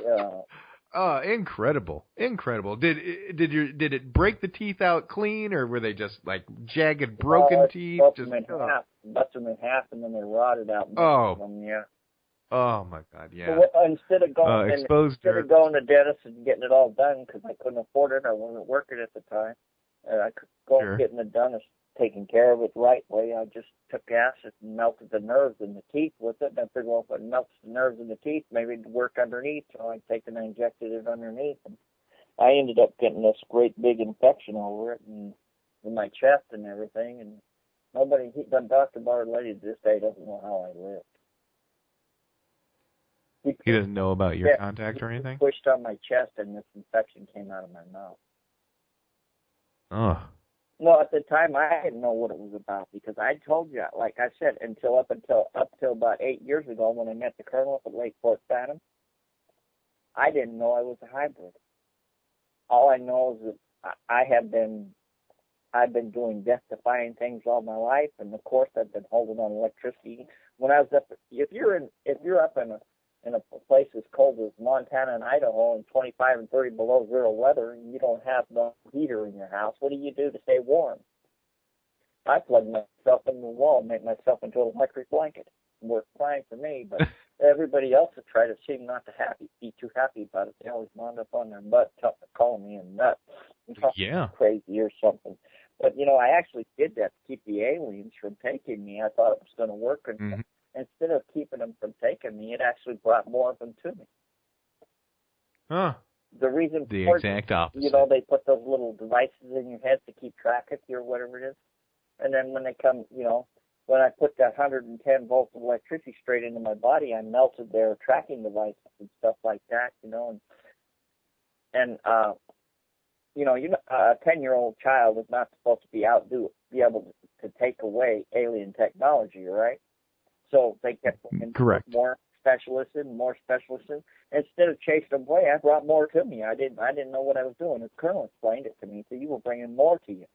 Yeah. Incredible. Did it break the teeth out clean, or were they just like jagged, broken teeth? Bust them in half, and then they rotted out. Yeah. Oh my God, yeah. So instead of going to the dentist and getting it all done because I couldn't afford it, I wasn't working at the time. I could go and getting it done and taking care of it right way. I just took acid and melted the nerves in the teeth with it. And I figured, well, if it melts the nerves in the teeth, maybe it'd work underneath. So I take it and injected it underneath, and I ended up getting this great big infection over it and in my chest and everything. And Dr. Bartoletti to this day doesn't know how I lived. He doesn't know about your contact or anything? He pushed on my chest, and this infection came out of my mouth. Oh. No, at the time, I didn't know what it was about because I told you, like I said, up till about 8 years ago when I met the colonel up at Lake Fort Phantom, I didn't know I was a hybrid. All I know is that I've been doing death-defying things all my life, and of course I've been holding on electricity. When I was up, if you're up in a place as cold as Montana and Idaho and 25 and 30 below zero weather, and you don't have no heater in your house, what do you do to stay warm? I plug myself into the wall and make myself into an electric blanket. It worked fine for me, but everybody else that tried to seem not to be too happy about it. They always wound up on their butt calling me a nut. Yeah. Crazy or something. But, I actually did that to keep the aliens from taking me. I thought it was going to work, and instead of keeping them from taking me, it actually brought more of them to me. Huh. The reason the for exact opposite. They put those little devices in your head to keep track of you or whatever it is. And then when they come, when I put that 110 volts of electricity straight into my body, I melted their tracking devices and stuff like that, and a 10-year-old child is not supposed to be able to take away alien technology, right? So they kept Correct. more specialists in. Instead of chasing them away, I brought more to me. I didn't know what I was doing. The colonel explained it to me. So you were bringing more to you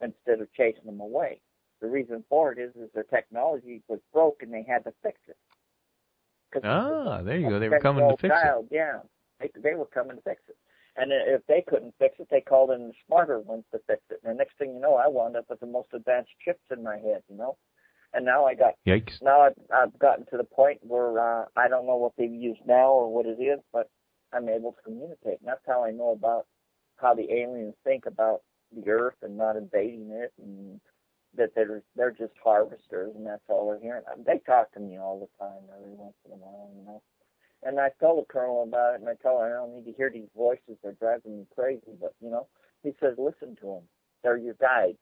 instead of chasing them away. The reason for it is their technology was broke and they had to fix it. There you go. They were coming to fix it. Yeah, they were coming to fix it. And if they couldn't fix it, they called in the smarter ones to fix it. And the next thing you know, I wound up with the most advanced chips in my head, And now Yikes. Now I've gotten to the point where I don't know what they use now or what it is, but I'm able to communicate. And that's how I know about how the aliens think about the Earth and not invading it, and that they're just harvesters, and that's all they're hearing. They talk to me all the time, every once in a while, And I tell the colonel about it, and I tell her I don't need to hear these voices. They're driving me crazy. But, he says, listen to them. They're your guides.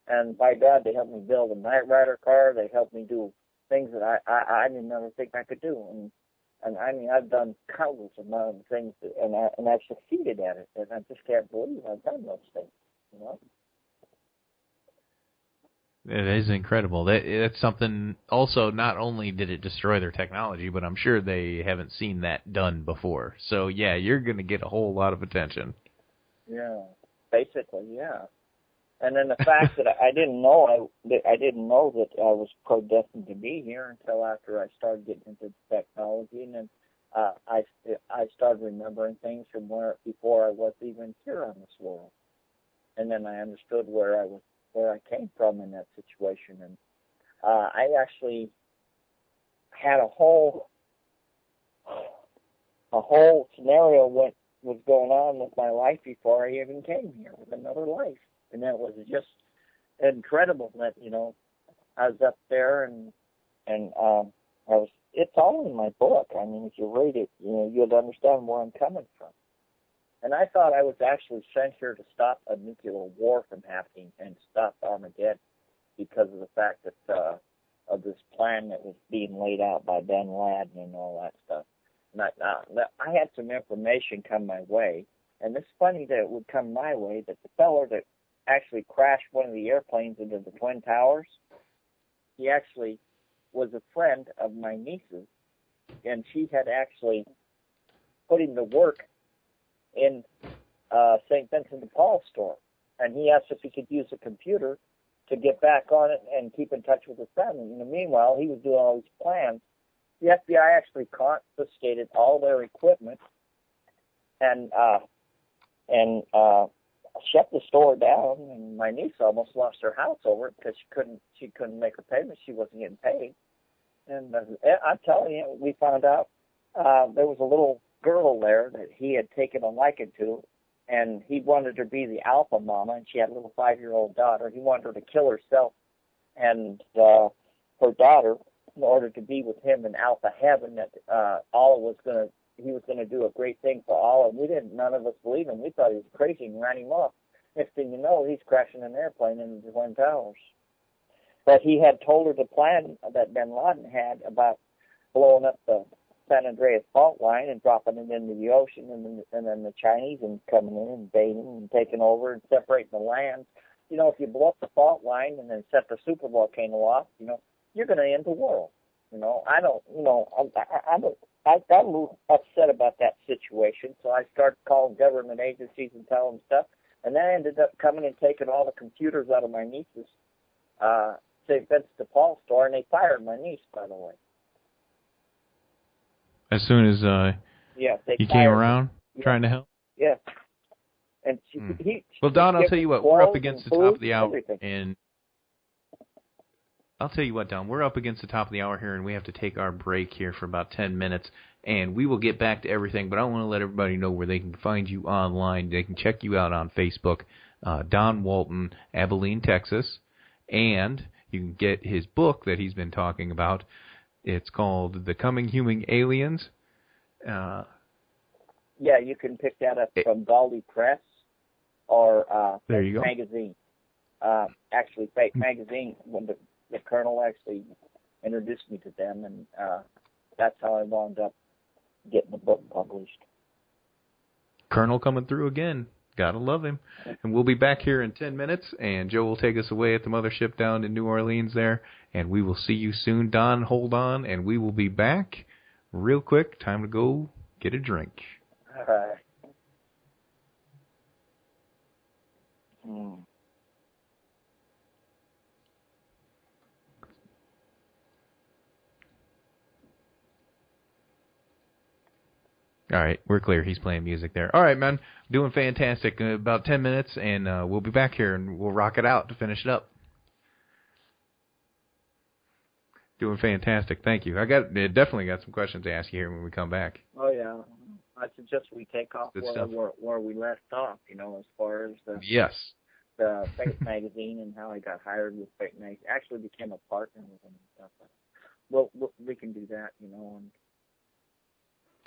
And by God, they helped me build a Knight Rider car. They helped me do things that I didn't ever think I could do. And I mean, I've done countless amount of things, and I've succeeded at it. And I just can't believe I've done those things, It is incredible. That's something. Also, not only did it destroy their technology, but I'm sure they haven't seen that done before. So yeah, you're going to get a whole lot of attention. Yeah, basically, yeah. And then the fact that I didn't know that I was predestined to be here until after I started getting into technology, and then I started remembering things from before I was even here on this world, and then I understood where I came from in that situation, and I actually had a whole scenario what was going on with my life before I even came here, with another life. And that was just incredible that, I was up there and it's all in my book. I mean, if you read it, you'll understand where I'm coming from. And I thought I was actually sent here to stop a nuclear war from happening and stop Armageddon because of the fact that, of this plan that was being laid out by bin Laden and all that stuff. And I had some information come my way, and it's funny that it would come my way, that the fellow that actually crashed one of the airplanes into the Twin Towers, he actually was a friend of my niece's, and she had actually put him to work in St. Vincent de Paul store. And he asked if he could use a computer to get back on it and keep in touch with his family. Meanwhile, he was doing all these plans. The FBI actually confiscated all their equipment and shut the store down, and my niece almost lost her house over it because she couldn't make her payments. She wasn't getting paid. And I'm telling you, we found out there was a little girl there that he had taken a liking to, and he wanted her to be the alpha mama, and she had a little 5-year-old daughter. He wanted her to kill herself and her daughter in order to be with him in alpha heaven. That he was going to do a great thing for all, and none of us believed him. We thought he was crazy and ran him off. Next thing you know, he's crashing an airplane into the Twin Towers. But he had told her the plan that bin Laden had about blowing up the San Andreas fault line and dropping it into the ocean, and then the Chinese and coming in and invading and taking over and separating the lands. If you blow up the fault line and then set the super volcano off, you're going to end the world. I got a little upset about that situation, so I started calling government agencies and telling them stuff, and then I ended up coming and taking all the computers out of my niece's St. Vincent de Paul store, and they fired my niece, by the way. As soon as he came around trying to help? Yeah. And well, Don, I'll tell you what, we're up against the top of the hour, and I'll tell you what, Don, we're up against the top of the hour here, and we have to take our break here for about 10 minutes, and we will get back to everything, but I want to let everybody know where they can find you online. They can check you out on Facebook, Don Walton, Abilene, Texas, and you can get his book that he's been talking about. It's called The Coming Human Aliens. Yeah, you can pick that up from Galdi Press or there you Fake go. Magazine. Actually, Fake Magazine, the Colonel actually introduced me to them, and that's how I wound up getting the book published. Colonel coming through again. Gotta love him. And we'll be back here in 10 minutes, and Joe will take us away at the mothership down in New Orleans there, and we will see you soon. Don, hold on, and we will be back real quick. Time to go get a drink. All right. Mm. All right, we're clear. He's playing music there. All right, man, doing fantastic. About 10 minutes, and we'll be back here, and we'll rock it out to finish it up. Doing fantastic. Thank you. Definitely got some questions to ask you here when we come back. Oh, yeah. I suggest we take off where we left off, as far as the Faith magazine and how I got hired with Faith magazine. Actually became a partner with them and stuff. Well, we can do that, and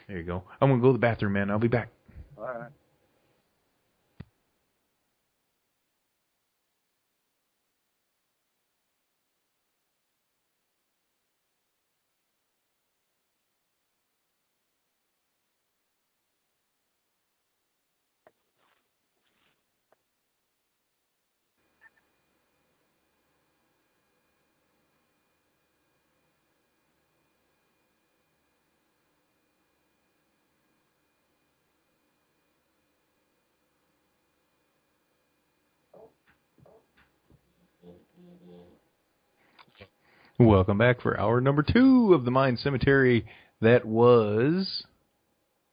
there you go. I'm going to go to the bathroom, man. I'll be back. All right. Welcome back for hour number 2 of the Mind Cemetery. That was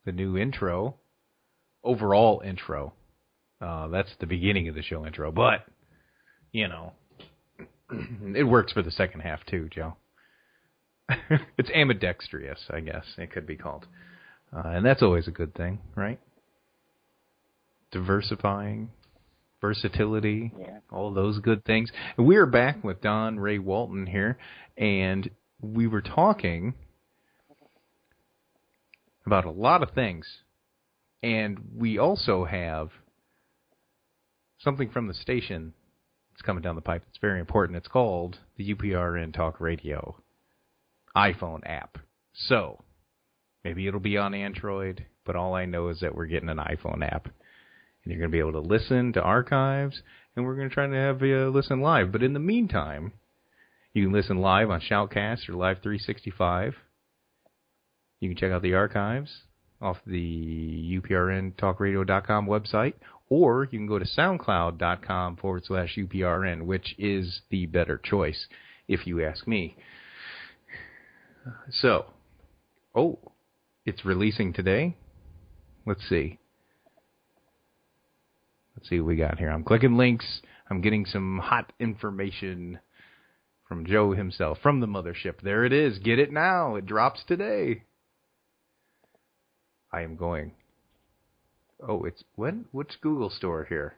the new intro, overall intro. That's the beginning of the show intro, but, it works for the second half too, Joe. It's ambidextrous, I guess it could be called. And that's always a good thing, right? Diversifying. Versatility, all those good things. And we are back with Don Ray Walton here, and we were talking about a lot of things. And we also have something from the station that's coming down the pipe that's very important. It's called the UPRN Talk Radio iPhone app. So, maybe it'll be on Android, but all I know is that we're getting an iPhone app. And you're going to be able to listen to archives, and we're going to try to have you listen live. But in the meantime, you can listen live on Shoutcast or Live 365. You can check out the archives off the uprntalkradio.com website, or you can go to soundcloud.com/UPRN, which is the better choice, if you ask me. So, it's releasing today. Let's see. Let's see what we got here. I'm clicking links. I'm getting some hot information from Joe himself, from the mothership. There it is. Get it now. It drops today. I am going. It's when? Which Google store here?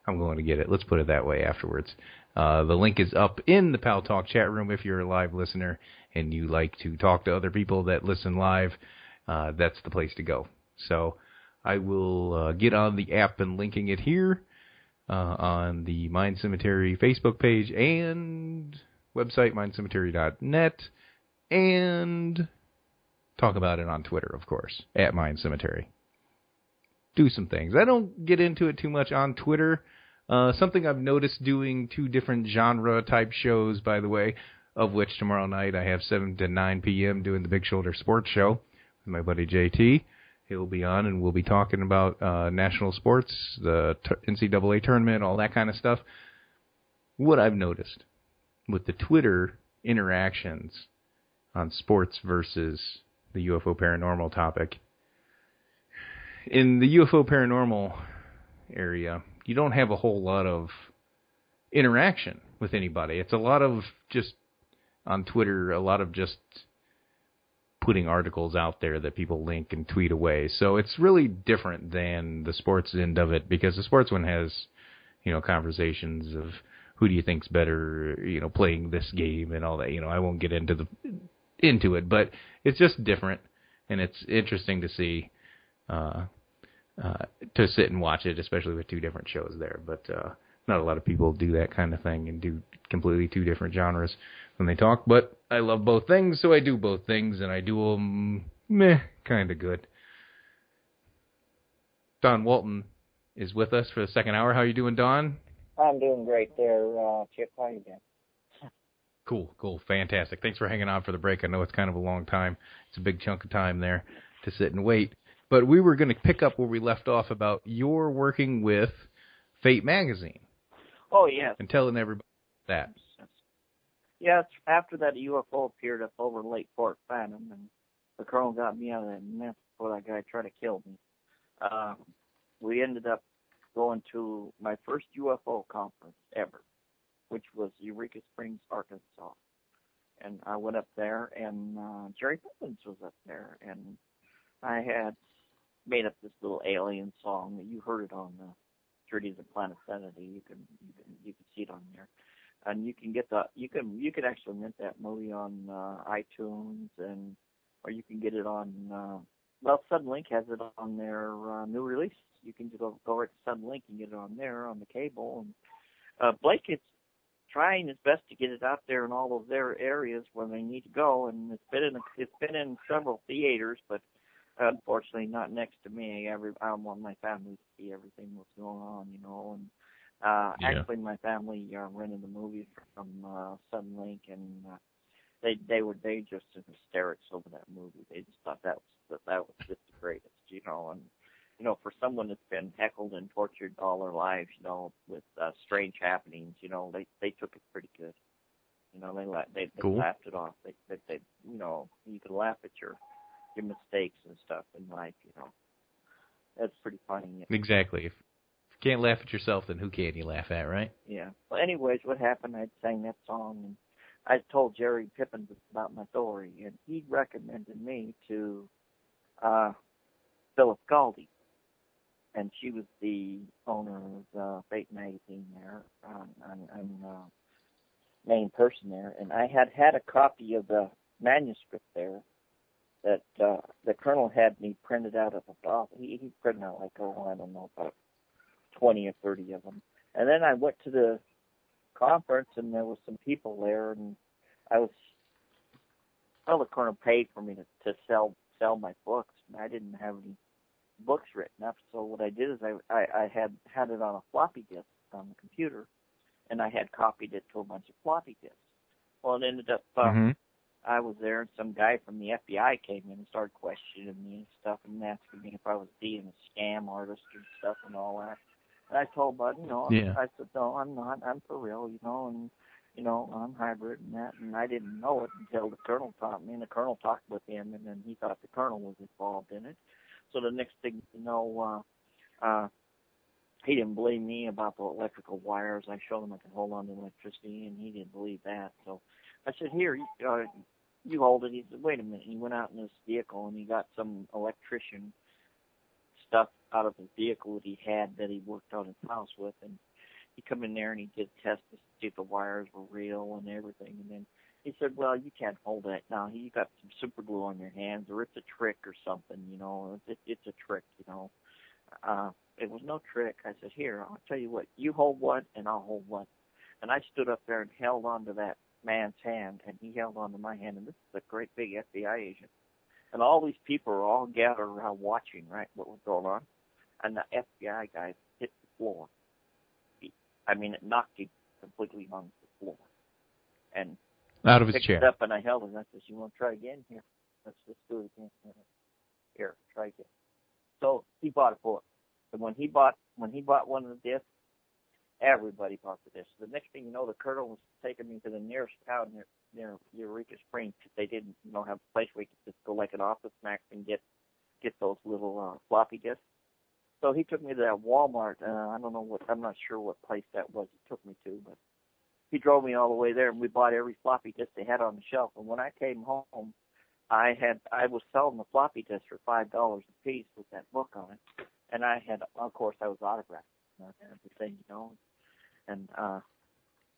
I'm going to get it. Let's put it that way afterwards. The link is up in the Pal Talk chat room if you're a live listener and you like to talk to other people that listen live. That's the place to go. So I will get on the app and linking it here on the Mind Cemetery Facebook page and website, mindcemetery.net, and talk about it on Twitter, of course, at Mind Cemetery. Do some things. I don't get into it too much on Twitter. Something I've noticed doing 2 different genre-type shows, by the way, of which tomorrow night I have 7 to 9 p.m. doing the Big Shoulder Sports Show with my buddy JT. He'll be on, and we'll be talking about national sports, the NCAA tournament, all that kind of stuff. What I've noticed with the Twitter interactions on sports versus the UFO paranormal topic, in the UFO paranormal area, you don't have a whole lot of interaction with anybody. It's a lot of just, on Twitter, a lot of just putting articles out there that people link and tweet away. So it's really different than the sports end of it, because the sports one has, conversations of who do you think's better, playing this game and all that. I won't get into it, but it's just different, and it's interesting to see, to sit and watch it, especially with 2 different shows there. But not a lot of people do that kind of thing and do completely two different genres when they talk, but I love both things, so I do both things, and I do them kind of good. Don Walton is with us for the second hour. How are you doing, Don? I'm doing great there, Chip. How you doing? Cool. Fantastic. Thanks for hanging on for the break. I know it's kind of a long time. It's a big chunk of time there to sit and wait. But we were going to pick up where we left off about your working with Fate Magazine. Oh, yes. And telling everybody that. Yes, after that UFO appeared up over Lake Fort Phantom, and the colonel got me out of that mess before that guy tried to kill me. We ended up going to my first UFO conference ever, which was Eureka Springs, Arkansas. And I went up there, and Jerry Pippins was up there, and I had made up this little alien song that you heard it on the Journeys of Planet Sanity. You can see it on there, and you can actually rent that movie on iTunes, or you can get it on. Suddenlink has it on their new release. You can go right to Suddenlink and get it on there on the cable. And Blake is trying his best to get it out there in all those their areas where they need to go, and it's been in several theaters, but unfortunately not next to me. I want my family to see everything that's going on, And actually, my family rented the movie from Suddenlink, and they were just in hysterics over that movie. They just thought that was just the greatest, And for someone that's been heckled and tortured all their lives, with strange happenings, they took it pretty good. They cool. laughed it off. They you can laugh at your mistakes and stuff in life, That's pretty funny. Exactly. If you can't laugh at yourself, then who can you laugh at, right? Yeah. Well, anyways, what happened, I sang that song, and I told Jerry Pippins about my story, and he recommended me to Phyllis Galdi. And she was the owner of Fate Magazine there, and main person there. And I had a copy of the manuscript there that the colonel had me printed out of a box. He printed out I don't know, about 20 or 30 of them. And then I went to the conference, and there was some people there, and the colonel paid for me to sell my books, and I didn't have any books written up. So what I did is I had it on a floppy disk on the computer, and I had copied it to a bunch of floppy disks. Well, it ended up I was there, and some guy from the FBI came in and started questioning me and stuff, and asking me if I was being a scam artist and stuff and all that. And I told Bud, I said, no, I'm not. I'm for real, and I'm hybrid and that. And I didn't know it until the colonel taught me, and the colonel talked with him, and then he thought the colonel was involved in it. So the next thing you know, he didn't believe me about the electrical wires. I showed him I could hold on to electricity, and he didn't believe that. So I said, here, you hold it. He said, wait a minute. He went out in his vehicle, and he got some electrician stuff out of his vehicle that he had that he worked on his house with. And he come in there, and he did tests to see if the wires were real and everything. And then he said, well, you can't hold that now. You got some super glue on your hands, or it's a trick or something, It's a trick, It was no trick. I said, here, I'll tell you what. You hold one, and I'll hold one. And I stood up there and held on to that man's hand, and he held on to my hand. And this is a great big FBI agent. And all these people are all gathered around watching, right, what was going on. And the FBI guy hit the floor. It knocked him completely on the floor. And out of his picked chair. It up, and I held it. And I said, you want to try again? Here, let's do it again. Here, try again. So he bought a book. And when he bought one of the discs, everybody bought the disc. The next thing you know, the colonel was taking me to the nearest town near Eureka Springs, because they didn't have a place where you could just go like an office max and get those little floppy disks. So he took me to that Walmart. I'm not sure what place that was he took me to, but he drove me all the way there, and we bought every floppy disk they had on the shelf. And when I came home, I was selling the floppy disk for $5 a piece with that book on it. And of course, I was autographed and everything, And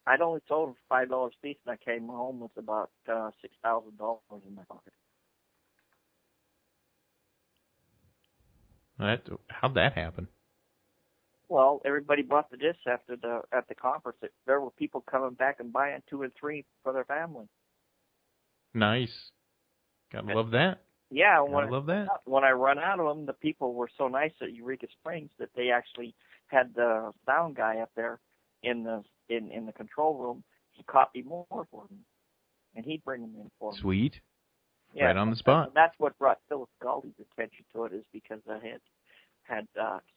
I'd only sold them for $5 a piece, and I came home with about $6,000 in my pocket. How'd that happen? Well, everybody bought the discs at the conference. There were people coming back and buying 2 and 3 for their family. Nice. Gotta love that. Yeah, love that. When I run out of them, the people were so nice at Eureka Springs that they actually had the sound guy up there in the control room. He copy more for me, and he'd bring them in for me. Sweet. Yeah, right on the spot. And that's what brought Phyllis Galdy's attention to it, is because I had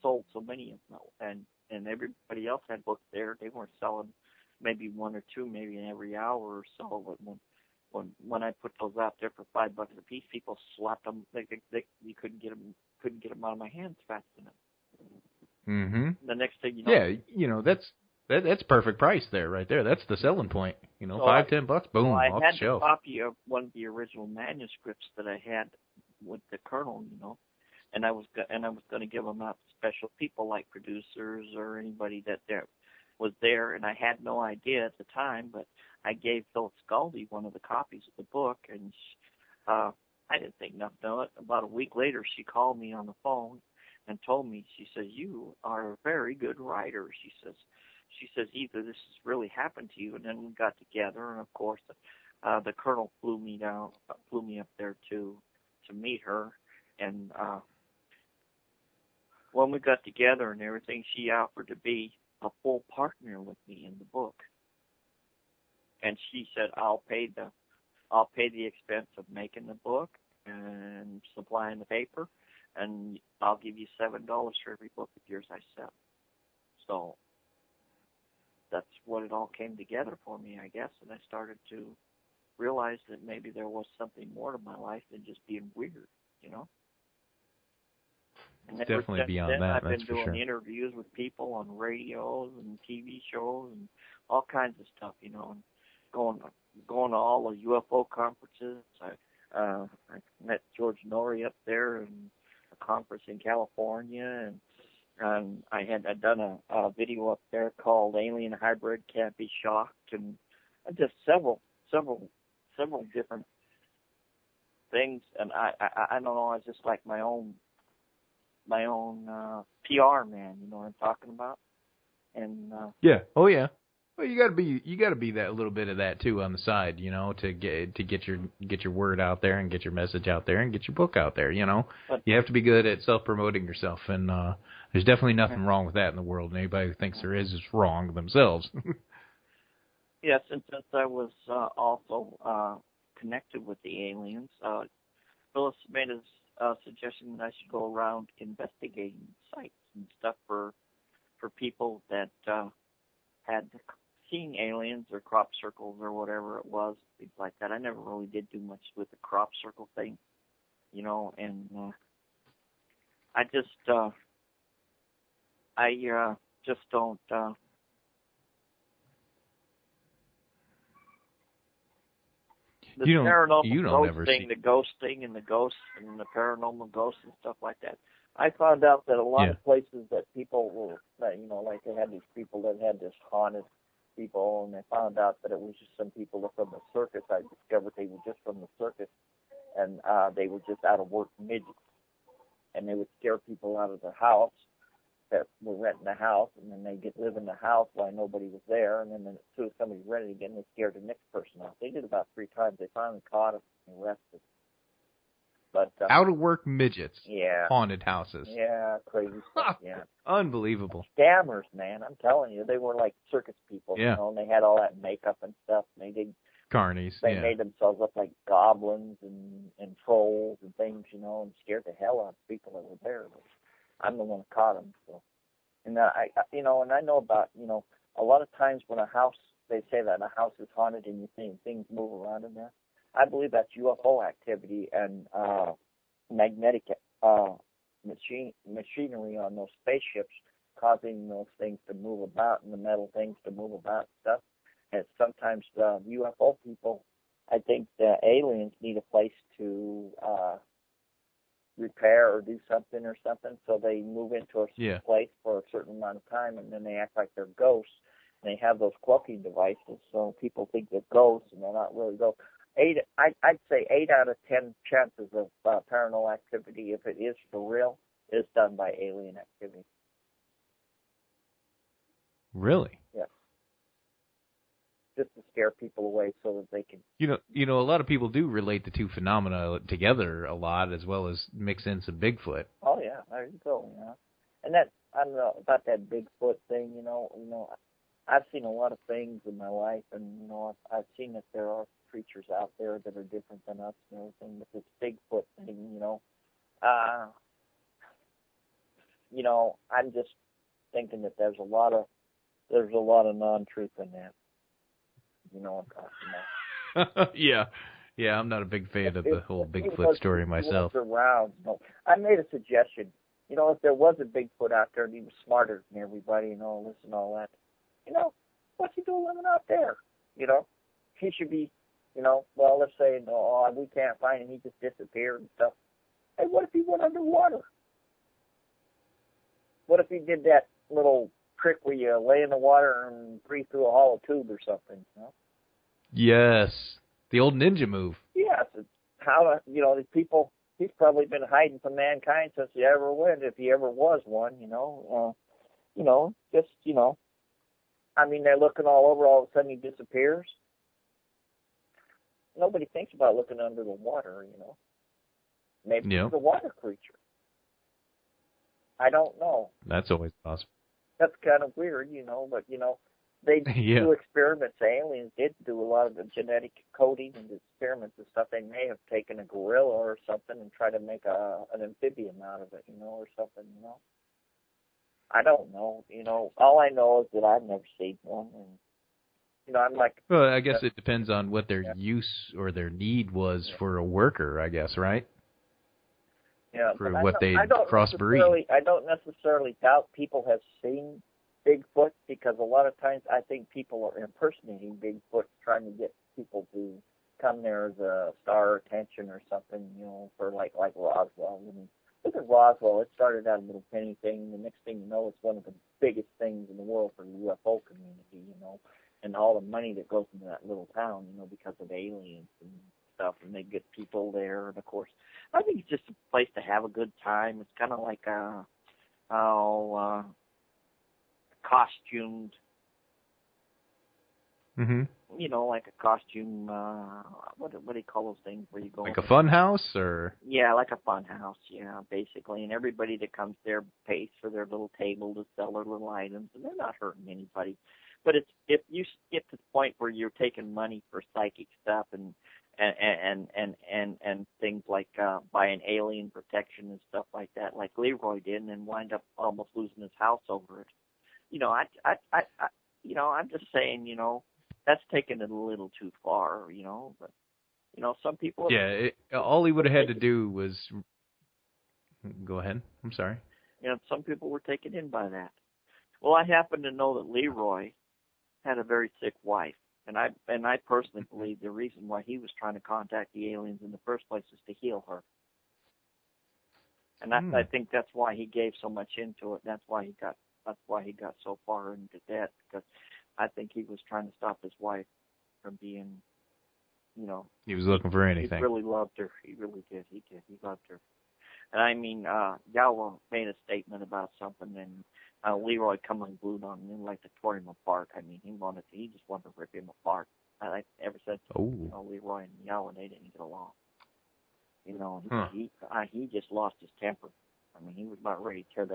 sold so many of them, and everybody else had books there. They weren't selling maybe 1 or 2, maybe in every hour or so. But when I put those out there for $5 a piece, people slapped them. You couldn't get them out of my hands fast enough. Mm-hmm. The next thing you know, yeah, that's perfect price there, right there. That's the selling point. So $5-10, boom, off the shelf. I had a copy of one of the original manuscripts that I had with the Colonel, and I was going to give them out to special people like producers or anybody that was there, and I had no idea at the time, but I gave Phyllis Galdy one of the copies of the book, and I didn't think nothing of it. About a week later, she called me on the phone and told me, she says, "You are a very good writer," she says, "either this has really happened to you." And then we got together, and of course, the Colonel flew me up there to meet her, and when we got together and everything, she offered to be a full partner with me in the book, and she said, I'll pay the expense of making the book and supplying the paper, and I'll give you $7 for every book of yours I sell. So that's what it all came together for me, I guess, and I started to realize that maybe there was something more to my life than just being weird, And it's definitely beyond that, I've that's been doing for sure. interviews with people on radios and TV shows and all kinds of stuff, and going to all the UFO conferences. I met George Norrie up there in a conference in California, and I'd done a video up there called "Alien Hybrid Can't Be Shocked," and just several different things. And I don't know, I was just like my own PR man, you know what I'm talking about? And yeah, oh yeah. Well, you gotta be that little bit of that too on the side, to get your word out there and get your message out there and get your book out there, But you have to be good at self-promoting yourself, and there's definitely nothing wrong with that in the world. And anybody who thinks there is wrong themselves. Yes, and since I was also connected with the aliens, Phyllis made a suggestion that I should go around investigating sites and stuff for people that had seen aliens or crop circles or whatever it was, things like that. I never really did do much with the crop circle thing, and I just don't. The ghost thing, and the ghosts and the paranormal ghosts and stuff like that. I found out that a lot of places that people were, like they had these people that had this haunted people, and they found out that it was just some people from the circus. I discovered they were just from the circus, and they were just out of work midgets, and they would scare people out of their house that were renting the house, and then they'd live in the house while nobody was there, and then as soon as somebody rented again, they scared the next person off. They did about 3 times. They finally caught them and arrested. But out of work midgets, haunted houses, crazy stuff, unbelievable scammers, man. I'm telling you, they were like circus people, and they had all that makeup and stuff. And they did carnies. They made themselves up like goblins and trolls and things, and scared the hell out of people that were there. But I'm the one who caught them. So, and and I know about, a lot of times when a house, they say that a house is haunted and you're seeing things move around in there. I believe that's UFO activity and magnetic machinery on those spaceships causing those things to move about and the metal things to move about and stuff. And sometimes the UFO people, I think the aliens need a place to repair or do something, so they move into a place for a certain amount of time, and then they act like they're ghosts. And they have those cloaking devices, so people think they're ghosts, and they're not really ghosts. I'd say 8 out of 10 chances of paranormal activity, if it is for real, is done by alien activity. Really? Yeah. Just to scare people away so that they can... You know, a lot of people do relate the two phenomena together a lot, as well as mix in some Bigfoot. Oh, yeah, there you go, And that, I don't know, about that Bigfoot thing, I've seen a lot of things in my life, and, I've seen that there are creatures out there that are different than us and everything, but this Bigfoot thing, I'm just thinking that there's a lot of non-truth in that. You know what I'm talking about. Yeah, I'm not a big fan of the whole Bigfoot story myself. Around, I made a suggestion. If there was a Bigfoot out there and he was smarter than everybody and all this and all that, what's he doing living out there? He should be, well, let's say, we can't find him, he just disappeared and stuff. Hey, what if he went underwater? What if he did that little trick where you lay in the water and breathe through a hollow tube or something? Yes, the old ninja move. Yes, it's how these people. He's probably been hiding from mankind since he ever went, if he ever was one. I mean, they're looking all over. All of a sudden, he disappears. Nobody thinks about looking under the water. Maybe he's a water creature. I don't know. That's always possible. That's kind of weird, but, they do experiments. Aliens did do a lot of the genetic coding and experiments and stuff. They may have taken a gorilla or something and tried to make an amphibian out of it, or something, I don't know, All I know is that I've never seen one, and, I'm like... Well, I guess it depends on what their use or their need was for a worker, I guess, right? Yeah, for what they crossbreed. I don't necessarily doubt people have seen Bigfoot, because a lot of times I think people are impersonating Bigfoot, trying to get people to come there as a star attention or something, for like Roswell. I mean, look at Roswell. It started out a little penny thing. The next thing you know, it's one of the biggest things in the world for the UFO community, and all the money that goes into that little town, because of aliens and stuff, and they get people there. And of course, I think it's just a place to have a good time. It's kind of like costumed, like a costume, what do you call those things where you go? Like a fun house, or? Yeah, like a fun house, yeah, basically. And everybody that comes there pays for their little table to sell their little items, and they're not hurting anybody. But if you get to the point where you're taking money for psychic stuff and things like buying alien protection and stuff like that, like Leroy did, and then wind up almost losing his house over it. I'm just saying, that's taken it a little too far, but, some people... Yeah, all he would have had to do was... Go ahead. I'm sorry. Some people were taken in by that. Well, I happen to know that Leroy had a very sick wife, and I personally believe the reason why he was trying to contact the aliens in the first place is to heal her. And I think that's why he gave so much into it. That's why he got so far into that, because I think he was trying to stop his wife from being, He was looking for anything. He really loved her. He really did. He did. He loved her. And I mean, Yahweh made a statement about something, and Leroy come unglued on him and like to tore him apart. I mean, he just wanted to rip him apart. Ever since Leroy and Yahweh, they didn't get along. He just lost his temper. I mean, he was about ready to tear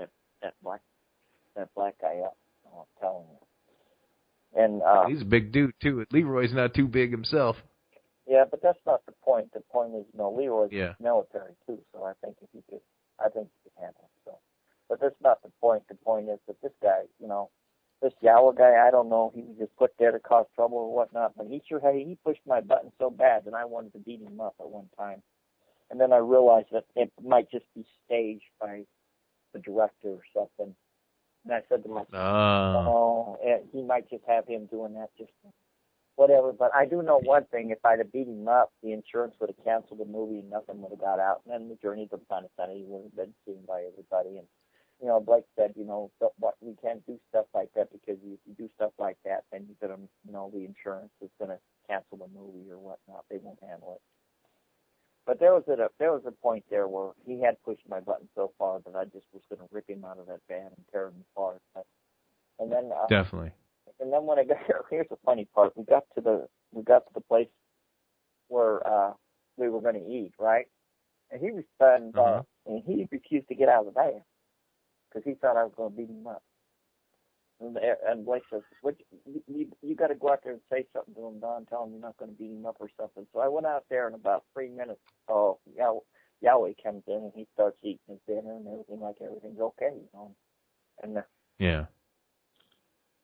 that black guy up. I'm telling you. And he's a big dude too. Leroy's not too big himself. Yeah, but that's not the point. The point is, Leroy's military too, so I think he could handle it. So, but that's not the point. The point is that this guy, this Yahweh guy, I don't know, he was just put there to cause trouble or whatnot, but he pushed my button so bad that I wanted to beat him up at one time. And then I realized that it might just be staged by the director or something. And I said to myself, he might just have him doing that, just whatever. But I do know one thing: if I'd have beat him up, the insurance would have canceled the movie, and nothing would have got out. And then the Journey to Planet Sanity would have been seen by everybody. And Blake said, we can't do stuff like that, because if you do stuff like that, then you're gonna, the insurance is gonna cancel the movie or whatnot. They won't handle it. But there was a point there where he had pushed my button so far that I just was going to rip him out of that van and tear him apart. And then definitely. And then when I got here, here's the funny part. We got to the place where we were going to eat, right? And he was and he refused to get out of the van because he thought I was going to beat him up. And Blake says, you got to go out there and say something to him, Don. Tell him you're not going to beat him up or something. So I went out there in about 3 minutes. Oh, Yahweh comes in and he starts eating his dinner and everything like everything's okay, you know. And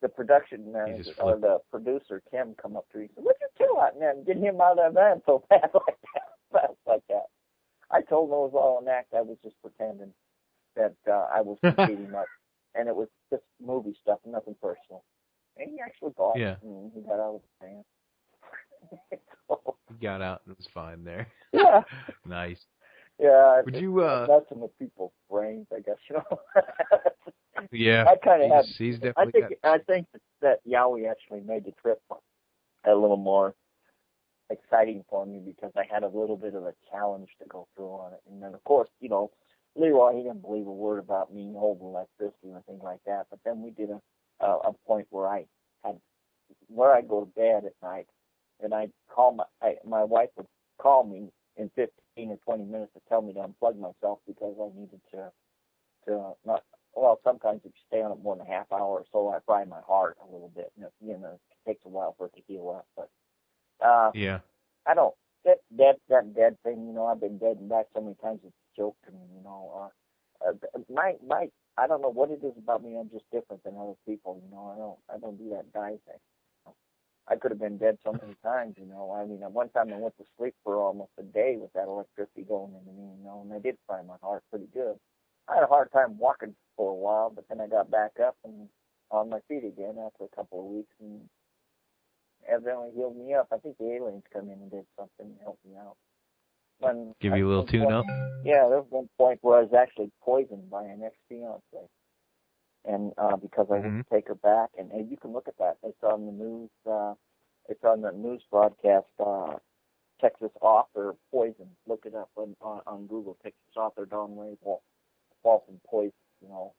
the production manager or the producer Kim come up to me and said, "What'd you do out there and get him out of that van so fast like that?" I told him it was all an act. I was just pretending that I was beating him up. And it was just movie stuff, nothing personal. And he actually got it, and he got out of the van. So, he got out and it was fine there. Yeah. Nice. Yeah. Would you messing with people's brains, I guess, you know. Yeah. I kind of he's definitely I think that Yahweh actually made the trip a little more exciting for me because I had a little bit of a challenge to go through on it. And then, of course, you know, Leroy, he didn't believe a word about me holding electricity or things like that. But then we did a point where I go to bed at night, and I'd call my wife would call me in 15 or 20 minutes to tell me to unplug myself because I needed to not. Well, sometimes if you stay on it more than a half hour or so, I fry my heart a little bit. And you know, it takes a while for it to heal up. But I don't. That dead thing, you know, I've been dead and back so many times it's a joke to me, you know. I don't know what it is about me. I'm just different than other people, you know. I don't do that die thing. I could have been dead so many times, you know. I mean, one time I went to sleep for almost a day with that electricity going into me, you know, and I did find my heart pretty good. I had a hard time walking for a while, but then I got back up and on my feet again after a couple of weeks, and evidently healed me up. I think the aliens come in and did something to help me out. Give you a little tune-up? Yeah, there was one point where I was actually poisoned by an ex-fiance. And because I wouldn't take her back. And you can look at that. It's on the news. It's on the news broadcast, Texas author poison. Look it up on Google. Texas author Don Ray Walton poison, you know.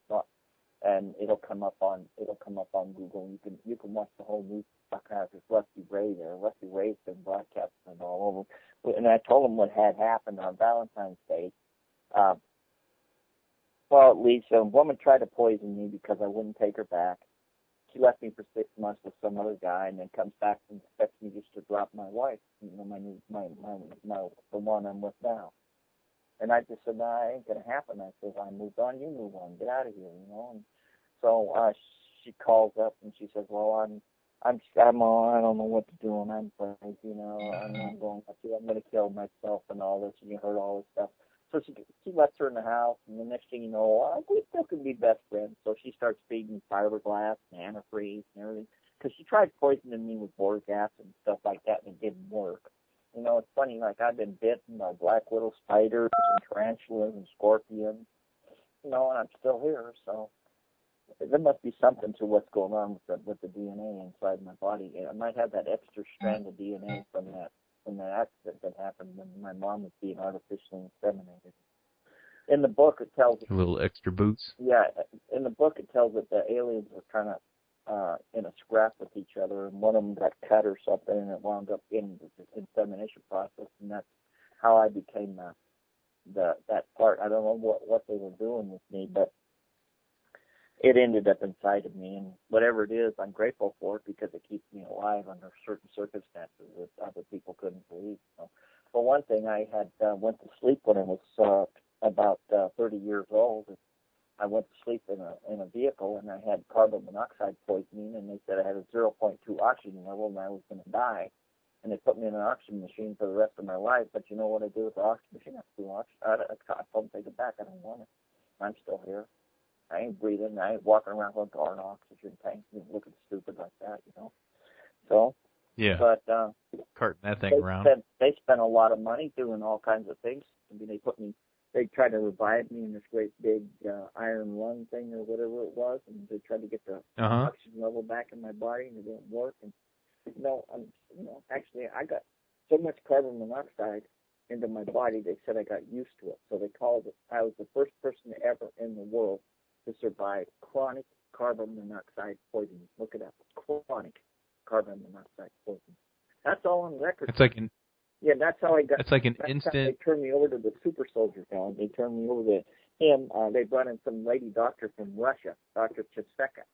And it'll come up on Google. You can watch the whole news broadcast. There's Rusty Ray there. Rusty Ray's been broadcasting it all over. And I told him what had happened on Valentine's Day. Well, at least a woman tried to poison me because I wouldn't take her back. She left me for 6 months with some other guy, and then comes back and expects me just to drop my wife, you know, the one I'm with now. And I just said, no, it ain't going to happen. I said, I moved on, you move on, get out of here, you know. And so she calls up and she says, well, I don't know what to do, and I'm afraid, you know, I'm going to kill myself and all this, and you heard all this stuff. So she lets her in the house, and the next thing you know, we still can be best friends. So she starts feeding me fiberglass and antifreeze and everything, because she tried poisoning me with boric acid and stuff like that, and it didn't work. You know, it's funny, like I've been bitten by black widow spiders and tarantulas and scorpions, you know, and I'm still here. So there must be something to what's going on with the DNA inside my body. I might have that extra strand of DNA from that accident that happened when my mom was being artificially inseminated. In the book, it tells a little extra boots. Yeah, in the book, it tells that the aliens were kind of in a scrap with each other, and one of them got cut or something, and it wound up in the insemination process, and that's how I became that part. I don't know what they were doing with me, but it ended up inside of me, and whatever it is, I'm grateful for it because it keeps me alive under certain circumstances that other people couldn't believe. So, for one thing, I had went to sleep when I was about 30 years old. I went to sleep in a vehicle, and I had carbon monoxide poisoning, and they said I had a 0.2 oxygen level, and I was going to die. And they put me in an oxygen machine for the rest of my life. But you know what I did with the oxygen machine? I told them to take it back. I don't want it. I'm still here. I ain't breathing. I ain't walking around with a guard oxygen tank, looking stupid like that, you know. So, yeah. But carting that thing around. They spent a lot of money doing all kinds of things. I mean, they tried to revive me in this great big iron lung thing or whatever it was, and they tried to get the oxygen level back in my body, and it didn't work. And actually, I got so much carbon monoxide into my body, they said I got used to it. So they called it. I was the first person ever in the world to survive chronic carbon monoxide poisoning. Look it up. Chronic carbon monoxide poisoning. That's all on record. It's like an Yeah, that's how I got. It's like an that's instant. How they turned me over to the super soldier now. They turned me over to him. They brought in some lady doctor from Russia, Dr. Cheseka,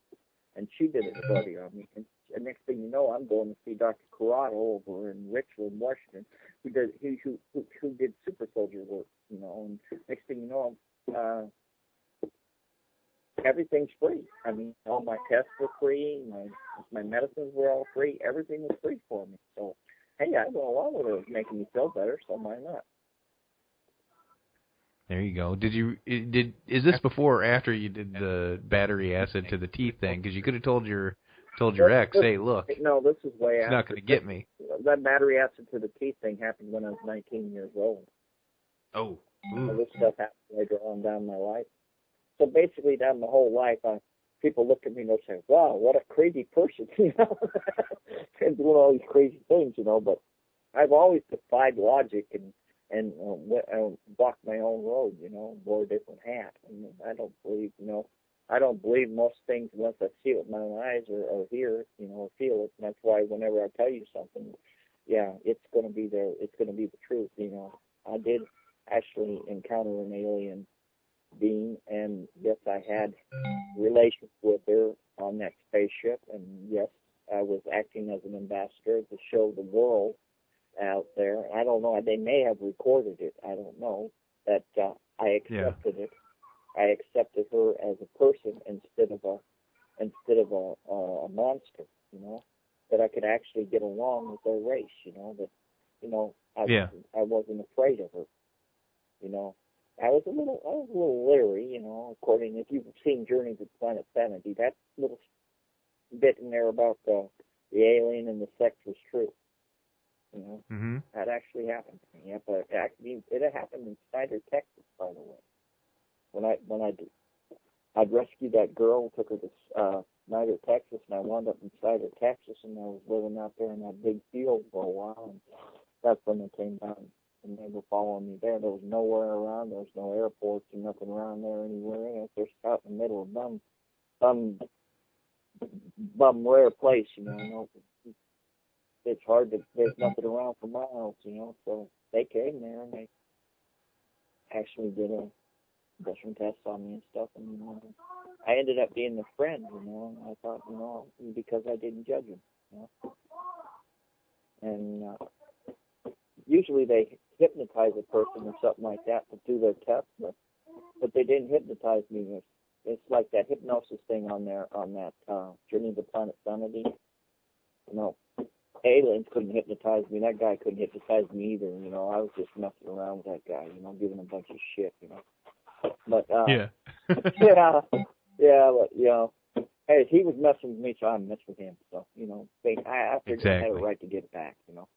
and she did a study on me. And next thing you know, I'm going to see Dr. Corrado over in Richland, Washington, who did super soldier work. You know, and next thing you know, everything's free. I mean, all my tests were free. My medicines were all free. Everything was free for me. So. Hey, I go along with it. It was making me feel better, so why not? There you go. Is this before or after you did the battery acid to the teeth thing? Because you could have told your ex, hey, look. No, this is way after. It's not going to get me. That battery acid to the teeth thing happened when I was 19 years old. Oh. So this stuff happened later on down my life. So basically, down my whole life, people look at me and they'll say, wow, what a crazy person, you know, and doing all these crazy things, you know, but I've always defied logic and walked my own road, you know, wore a different hat. And I don't believe most things unless I see it with my own eyes or hear it, you know, or feel it. And that's why whenever I tell you something, yeah, it's going to be there. It's going to be the truth, you know. I did actually encounter an alien being, and yes, I had relations with her on that spaceship, and yes, I was acting as an ambassador to show the world out there. I don't know, they may have recorded it. I don't know. That I accepted it. I accepted her as a person instead of a monster. You know, that I could actually get along with their race. You know, that I wasn't afraid of her. You know. I was a little leery, you know, according, if you've seen Journey to Planet Sanity, that little bit in there about the alien and the sex was true. You know, That actually happened to me. Yeah, but it happened in Snyder, Texas, by the way. When I'd rescued that girl, took her to Snyder, Texas, and I wound up in Snyder, Texas, and I was living out there in that big field for a while, and that's when they came down. And they were following me there. There was nowhere around. There was no airports and nothing around there anywhere. And they're out in the middle of some rare place, you know. It's hard to. There's nothing around for miles, you know. So they came there and they actually did a different test on me and stuff. And you know, I ended up being the friend, you know. And I thought, you know, because I didn't judge them, you know. And usually they hypnotize a person or something like that to do their test, but they didn't hypnotize me. It's like that hypnosis thing on that Journey to Planet Sanity. You know, aliens couldn't hypnotize me. That guy couldn't hypnotize me either. You know, I was just messing around with that guy. You know, giving a bunch of shit. You know, but yeah, but you know, hey, he was messing with me, so I messed with him. So you know, I figured I had a right to get back. You know.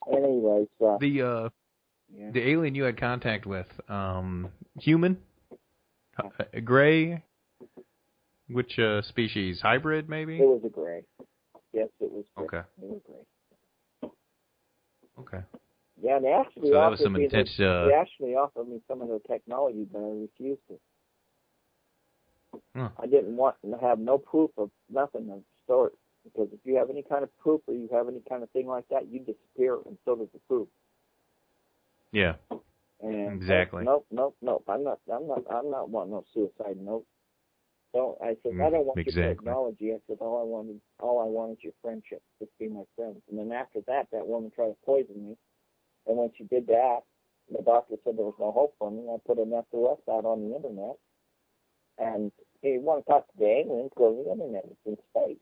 Anyways, the alien you had contact with, human, gray, which species? Hybrid, maybe? It was a gray. Yes, it was gray. Okay. It was gray. Okay. Yeah, and they actually they actually offered me some of their technology, but I refused it. Huh. I didn't want to have no proof of nothing of sort. Because if you have any kind of proof or you have any kind of thing like that, you disappear, and so does the proof. Yeah. And exactly. Nope. I'm not wanting no suicide note. So I said, I don't want your technology. I said, all I want is your friendship. Just be my friend. And then after that woman tried to poison me. And when she did that, the doctor said there was no hope for me. I put an SOS out on the internet. And if you want to talk to the aliens, go to the internet. It's in space.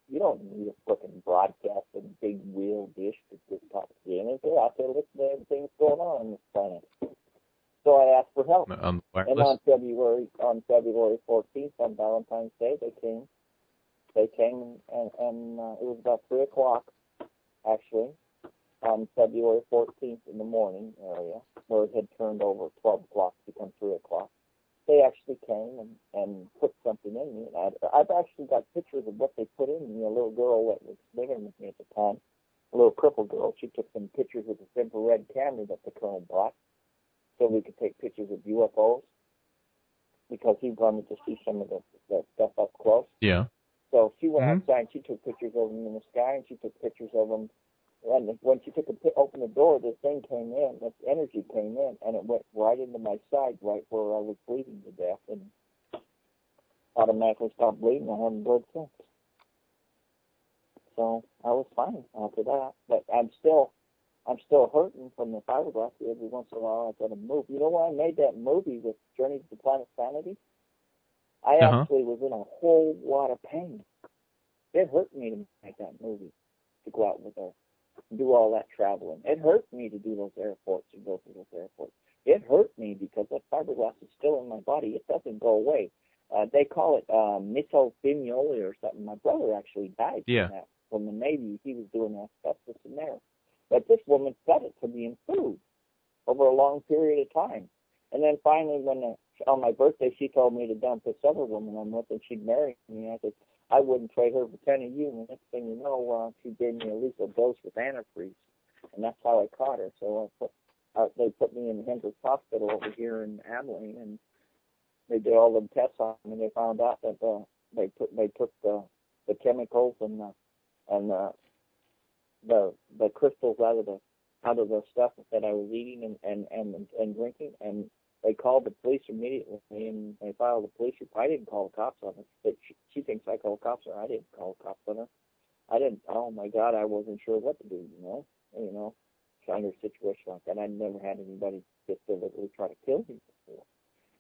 You don't need a fucking broadcast and big wheel dish to just talk to the aliens. They're out there listening to everything that's going on this planet. So I asked for help. And on February 14th, on Valentine's Day, they came. They came, and it was about 3 o'clock, actually, on February 14th in the morning area, where it had turned over 12 o'clock to become 3 o'clock. They actually came and put something in me. And I've actually got pictures of what they put in me. A little girl that was living with me at the time, a little crippled girl, she took some pictures with this infrared camera that the colonel bought so we could take pictures of UFOs. because he wanted to see some of the stuff up close. Yeah. So she went outside and she took pictures of them in the sky, and she took pictures of them. And when she opened the door, this thing came in, this energy came in, and it went right into my side, right where I was bleeding to death, and automatically stopped bleeding. I haven't bled since. So I was fine after that, but I'm still hurting from the fiberglass. Every once in a while I got to move. You know why I made that movie with Journey to the Planet Sanity? I actually was in a whole lot of pain. It hurt me to make that movie, to go out with her, and do all that traveling. It hurt me to do those airports and go through those airports. It hurt me because that fiberglass is still in my body. It doesn't go away. They call it mesothelioma or something. My brother actually died from that, from the Navy. He was doing asbestos in there. But this woman fed it to me in food over a long period of time. And then finally, on my birthday, she told me to dump this other woman I'm with, and she'd marry me. I said, I wouldn't trade her for 10 of you. And the next thing you know, she gave me a lethal dose with antifreeze. And that's how I caught her. So they put me in Hendricks Hospital over here in Abilene, and they did all the tests on me, and they found out that they took the chemicals and the crystals out of the stuff that I was eating and drinking, and they called the police immediately, and they filed a police report. I didn't call the cops on it, but she thinks I called cops on her. I didn't call the cops on her. I didn't. Oh my God, I wasn't sure what to do. Trying to a situation like that. I'd never had anybody just deliberately try to kill me before,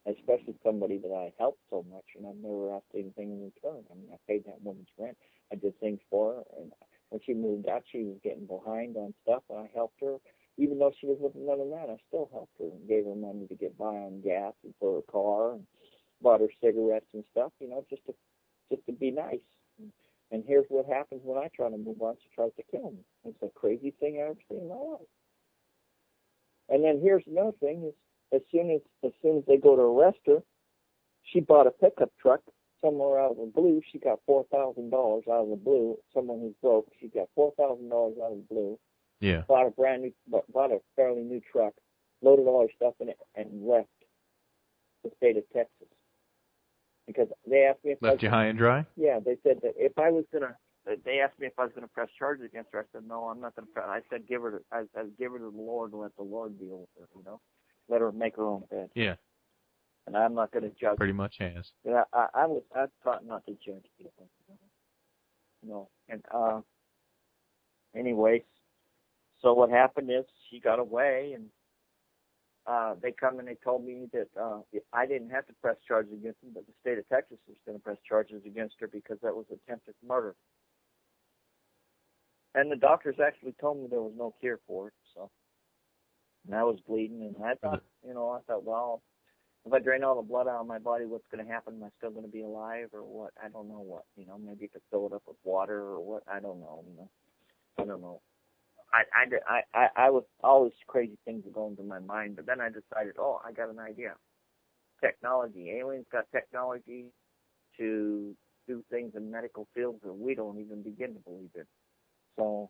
especially somebody that I helped so much, and I've never asked anything in return. I mean, I paid that woman's rent. I did things for her, and when she moved out, she was getting behind on stuff, and I helped her. Even though she was with another man, I still helped her and gave her money to get by on gas and for her car, and bought her cigarettes and stuff, just to be nice. And here's what happens when I try to move on. She tries to kill me. It's the craziest thing I've ever seen in my life. And then here's another thing: is as soon as they go to arrest her, she bought a pickup truck somewhere out of the blue. She got $4,000 out of the blue. Someone who's broke, she got $4,000 out of the blue. Yeah. Bought a fairly new truck, loaded all her stuff in it, and left the state of Texas. Because they asked me if left you high and dry. Yeah, they said that if I was gonna. They asked me if I was gonna press charges against her. I said no, I'm not gonna. I said give her to the Lord and let the Lord deal with her. Let her make her own bed. Yeah. And I'm not gonna judge. Pretty much has. Yeah, I taught not to judge people. And anyways. So what happened is she got away, and they come and they told me that I didn't have to press charges against them, but the state of Texas was going to press charges against her because that was attempted murder. And the doctors actually told me there was no cure for it. So, and I was bleeding, and I thought, well, if I drain all the blood out of my body, what's going to happen? Am I still going to be alive, or what? I don't know what. Maybe you could fill it up with water, or what? I don't know. I don't know. I was always crazy things were going through my mind, but then I decided, I got an idea. Technology. Aliens got technology to do things in medical fields that we don't even begin to believe in. So,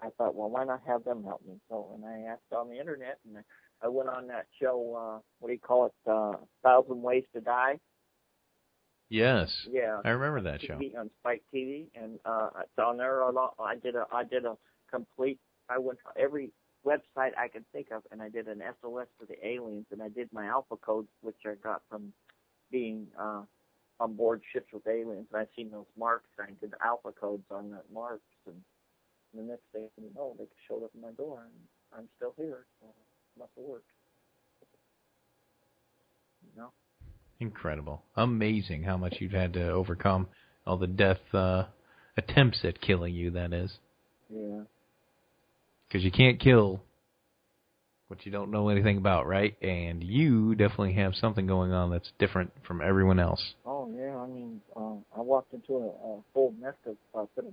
I thought, well, why not have them help me? So, and I asked on the internet, and I went on that show, 1,000 Ways to Die. Yes. Yeah. I remember that show. On Spike TV, and it's on there a lot. I did a complete. I went to every website I could think of, and I did an SOS for the aliens, and I did my alpha codes, which I got from being on board ships with aliens. And I've seen those marks. I did the alpha codes on the marks, and the next thing you know, they showed up at my door, and I'm still here. So it must have worked. Incredible. Amazing how much you've had to overcome all the death attempts at killing you, that is. Yeah. Because you can't kill what you don't know anything about, right? And you definitely have something going on that's different from everyone else. Oh, yeah. I mean, I walked into a whole nest of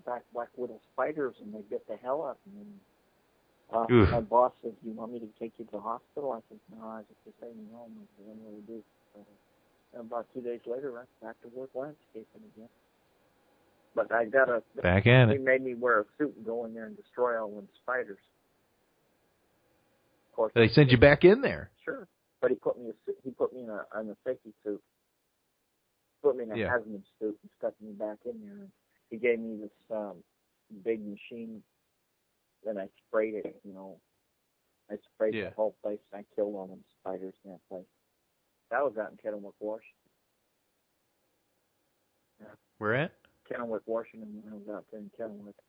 back black widow spiders, and they bit the hell out of me. My boss said, "You want me to take you to the hospital?" I said, "No, I just say no. I don't really do." And about 2 days later, I went back to work landscaping again. But I got back at it. He made me wear a suit and go in there and destroy all them spiders. Of course, they sent you back in there. Sure, but he put me in a safety suit put me in a hazmat suit and stuck me back in there. And he gave me this big machine, and I sprayed it, I sprayed the whole place, and I killed all them spiders in that place. That was out in Kennewick, Washington. Yeah. Where at? Kennewick, Washington, when I was out there in Kennewick.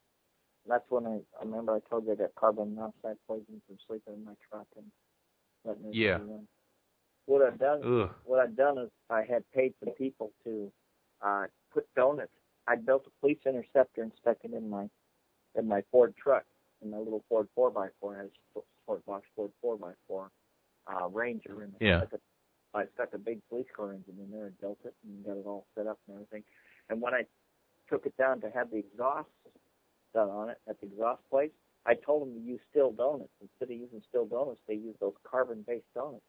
That's when I remember I told you I got carbon monoxide poisoning from sleeping in my truck and letting it run. What I'd done is I had paid some people to put donuts. I built a police interceptor and stuck it in my Ford truck, in my little Ford 4x4. I had a Ford Box Ford 4x4 Ranger, and I stuck a big police car engine in there and built it and got it all set up and everything. And when I took it down to have the exhaust done on it at the exhaust place, I told them to use still donuts. Instead of using still donuts, they use those carbon-based donuts.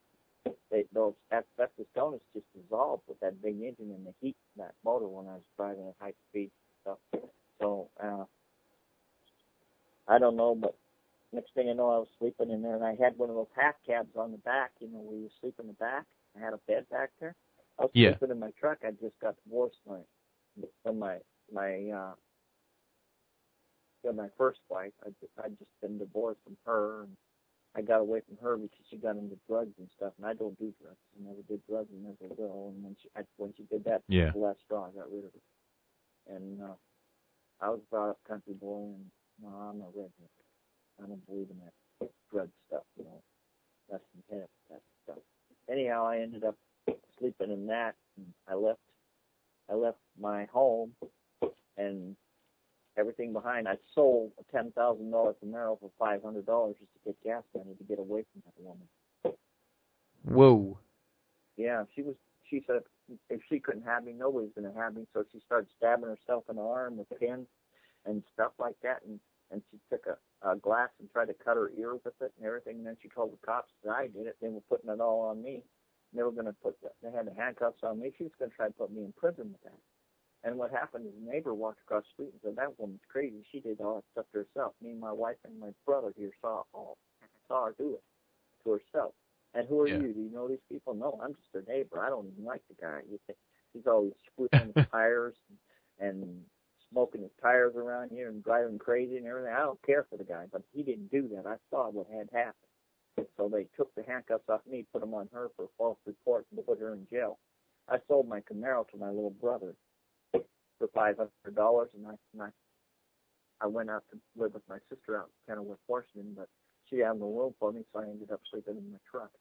Those asbestos donuts just dissolved with that big engine and the heat in that motor when I was driving at high speed and stuff. So, I don't know, but next thing I know, I was sleeping in there, and I had one of those half cabs on the back, where you sleep in the back. I had a bed back there. I was sleeping in my truck. I just got divorced from my first wife. I'd just been divorced from her, and I got away from her because she got into drugs and stuff, and I don't do drugs. I never did drugs and never will. And when she did that, the last straw, I got rid of her. And I was brought up country boy, and no, I'm a redneck. I don't believe in that drug stuff, less than half that stuff. Anyhow, I ended up sleeping in that, and I left my home and everything behind. I sold a $10,000 Camaro for $500 just to get gas money to get away from that woman. Whoa. Yeah, she said if she couldn't have me, nobody's going to have me. So she started stabbing herself in the arm with pins and stuff like that. And she took a glass and tried to cut her ear with it and everything. And then she told the cops that I did it. They were putting it all on me. They were going to they had the handcuffs on me. She was going to try to put me in prison with that. And what happened is a neighbor walked across the street and said, that woman's crazy. She did all that stuff to herself. Me and my wife and my brother here saw her do it to herself. And who are you? Do you know these people? No, I'm just their neighbor. I don't even like the guy. He's always squeezing his tires and smoking his tires around here and driving crazy and everything. I don't care for the guy, but he didn't do that. I saw what had happened. So they took the handcuffs off me, put them on her for a false report, and put her in jail. I sold my Camaro to my little brother for $500, and I went out to live with my sister out in Kennewick, Washington, but she had no room for me, so I ended up sleeping in my truck.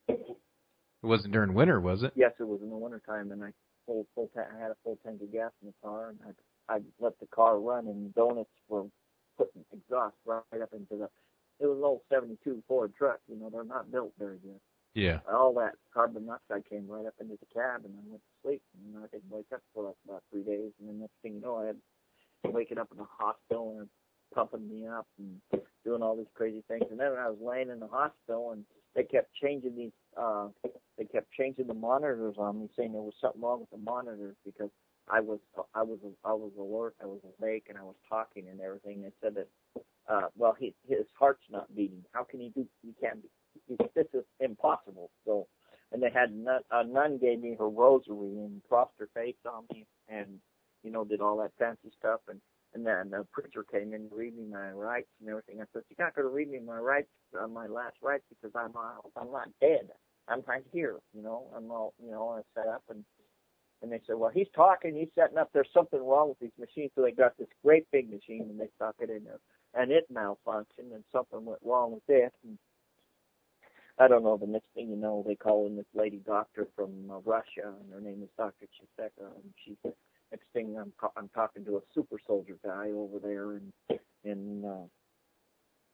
It wasn't during winter, was it? Yes, it was in the wintertime, and I had a full tank of gas in the car, and I let the car run, and donuts were putting exhaust right up into it was an old 72 Ford truck, they're not built very good. Yeah. All that carbon monoxide came right up into the cab, and I went to sleep, and I didn't wake up for about 3 days, and then next thing you know, I had waking up in the hospital, and pumping me up, and doing all these crazy things, and then I was laying in the hospital, and they kept changing the monitors on me, saying there was something wrong with the monitors because I was alert, I was awake, and I was talking and everything. They said that, his heart's not beating. How can he do? He can't be. This is impossible. So, and they had a nun gave me her rosary and crossed her face on me, and did all that fancy stuff, and then the preacher came in to read me my rights and everything. I said, you're not going to read me my rights, my last rights, because I'm not dead. I'm right here, I'm all, I set up, and they said, well, he's talking, he's setting up, there's something wrong with these machines. So they got this great big machine, and they stuck it in there, and it malfunctioned, and something went wrong with it. And I don't know, the next thing you know, they call in this lady doctor from Russia, and her name is Dr. Chiseka, and next thing I'm talking to a super soldier guy over there in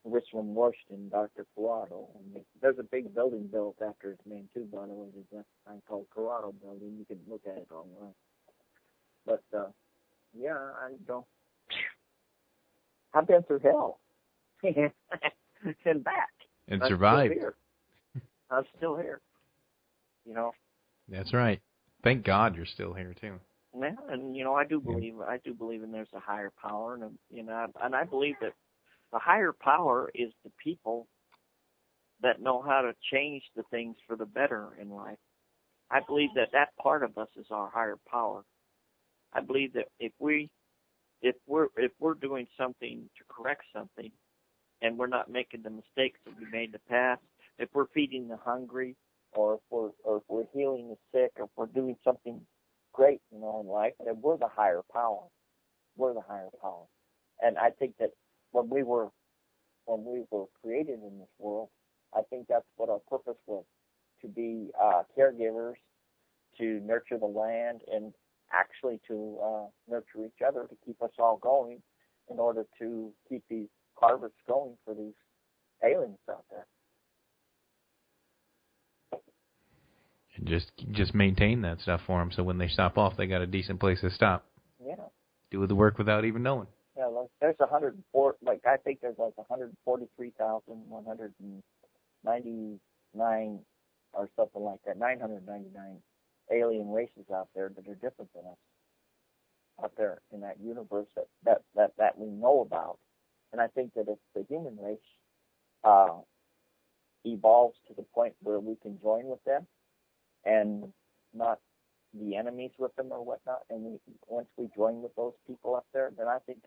Richmond, Washington, Dr. Corrado. And there's a big building built after his name, too, by the way. There's a thing called Corrado Building. You can look at it online. But, I've been through hell. And back. And survived. I'm still here. That's right. Thank God you're still here, too. Yeah, and I do believe in there's a higher power, and I believe that the higher power is the people that know how to change the things for the better in life. I believe that that part of us is our higher power. I believe that if we're doing something to correct something, and we're not making the mistakes that we made in the past, if we're feeding the hungry, or if we're healing the sick, or if we're doing something great, in life, then we're the higher power. We're the higher power. And I think that when we were created in this world, I think that's what our purpose was, to be caregivers, to nurture the land, and actually to nurture each other, to keep us all going, in order to keep these harvests going for these aliens out there. And just maintain that stuff for them, so when they stop off, they got a decent place to stop. Yeah. Do the work without even knowing. Yeah, there's 104. I think there's 143,199 or something like that. 999 alien races out there that are different than us, out there in that universe that we know about. And I think that if the human race evolves to the point where we can join with them and not be enemies with them or whatnot, and once we join with those people up there, then I think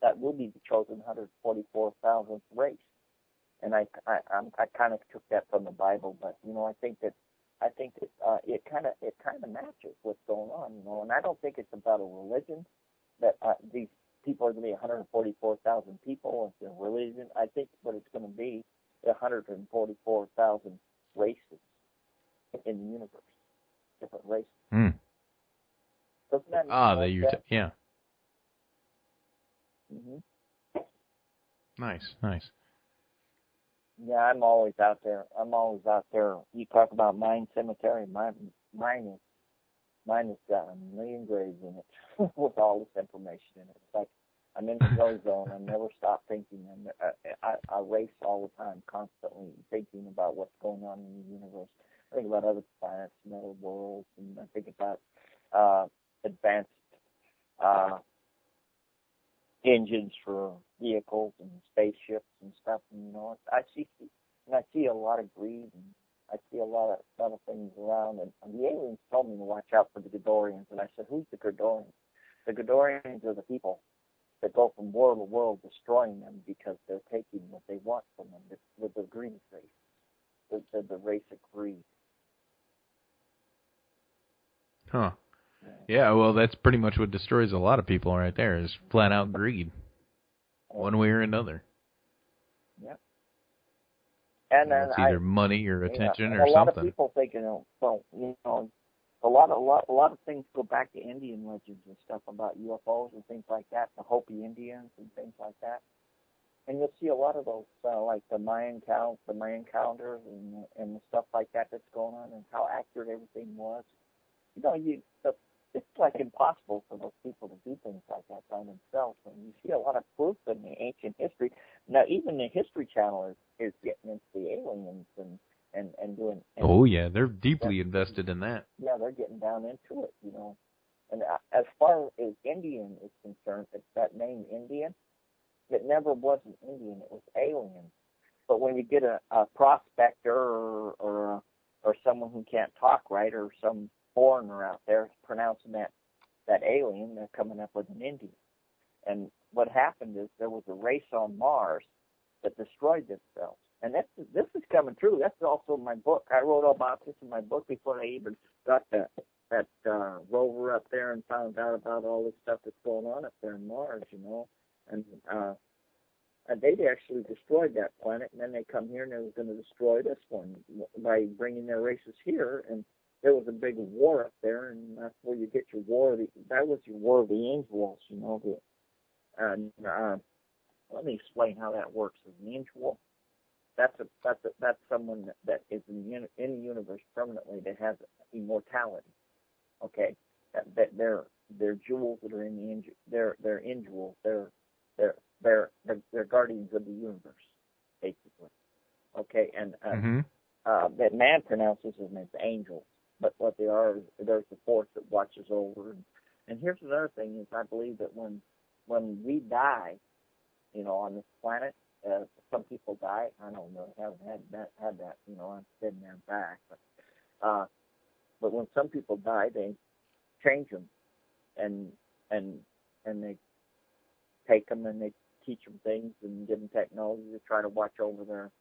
that will be the chosen 144,000th race. And I kind of took that from the Bible, but I think that it kind of matches what's going on, And I don't think it's about a religion that these people are going to be 144,000 people. It's a religion. I think what it's going to be 144,000 races in the universe, different races. Mm. Doesn't that yeah. Mm-hmm. Nice. Yeah, I'm always out there. You talk about Mind Cemetery. Mine has got a million graves in it with all this information in it. It's like I'm in the go zone. I never stop thinking. I race all the time, constantly thinking about what's going on in the universe. I think about other planets and other worlds, and I think about advanced engines for vehicles and spaceships and stuff. And, I see a lot of greed, and I see a lot of things around. And the aliens told me to watch out for the Godorians, and I said, "Who's the Godorians?" The Godorians are the people that go from world to world, destroying them because they're taking what they want from them. The greed race, the race of greed. Huh. Yeah, well, that's pretty much what destroys a lot of people right there, is flat out greed, one way or another. Yep. And then it's either money or attention or a lot something. Of people think, a lot of things go back to Indian legends and stuff about UFOs and things like that, the Hopi Indians and things like that. And you'll see a lot of those, like the Mayan calendars and the stuff like that that's going on, and how accurate everything was. It's like impossible for those people to do things like that by themselves. And you see a lot of proof in the ancient history. Now, even the History Channel is getting into the aliens and doing. Oh yeah, they're deeply invested in that. Yeah, they're getting down into it, And as far as Indian is concerned, it's that name Indian. It never was an Indian; it was alien. But when you get a prospector or someone who can't talk right, or some foreigner out there pronouncing that alien, they're coming up with an Indian. And what happened is there was a race on Mars that destroyed themselves. And this is coming true. That's also in my book. I wrote all about this in my book before I even got that rover up there and found out about all this stuff that's going on up there in Mars, And they actually destroyed that planet, and then they come here and they were going to destroy this one by bringing their races here. And there was a big war up there, and that's where you get your war. That was your war of the angels, let me explain how that works. An angel, that's someone that is in the universe permanently, that has immortality. Okay, that they're jewels that are in the angel. They're angels. They're guardians of the universe, basically. Okay, and that man pronounces them as angels. But what they are, there's the force that watches over. And here's another thing: is I believe that when we die, on this planet, some people die. I don't know, haven't had that. I'm dead man back. But But when some people die, they change them, and they take them and they teach them things and give them technology to try to watch over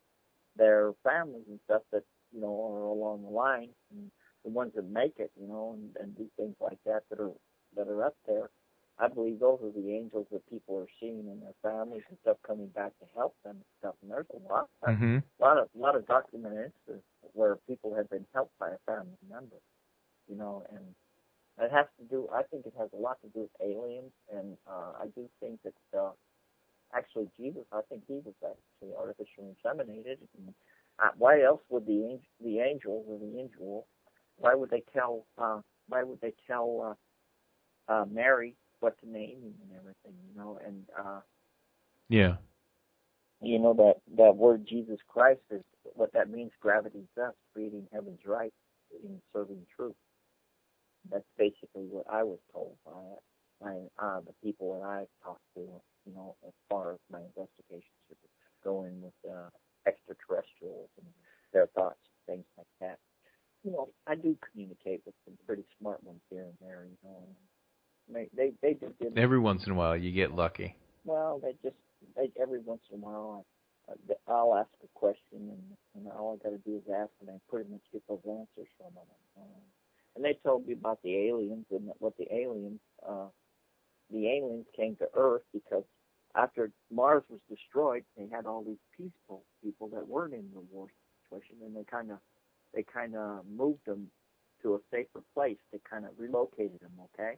their families and stuff that, you know, are along the line, and the ones that make it, you know, and do things like that are up there. I believe those are the angels that people are seeing in their families and stuff coming back to help them and stuff. And there's a lot of documented instances where people have been helped by a family member, you know, and it has to do. I think it has a lot to do with aliens, and I do think that actually Jesus. I think he was actually artificially inseminated. And, why else would the angels or the angel? Why would they tell? Mary what to name him and everything, you know, and yeah, you know that word Jesus Christ is what that means. Gravity's us, creating heaven's right, in serving truth. That's basically what I was told by the people that I've talked to, you know, as far as my investigations go in with extraterrestrials and their thoughts and things like that. You know, I do communicate with some pretty smart ones here and there, you know. They do. Every once in a while, you get lucky. Well, every once in a while, I'll ask a question, and all I got to do is ask, and I pretty much get those answers from them. And they told me about the aliens, and what the aliens came to Earth because after Mars was destroyed, they had all these peaceful people that weren't in the war situation, and they kind of moved them to a safer place. They kind of relocated them, okay?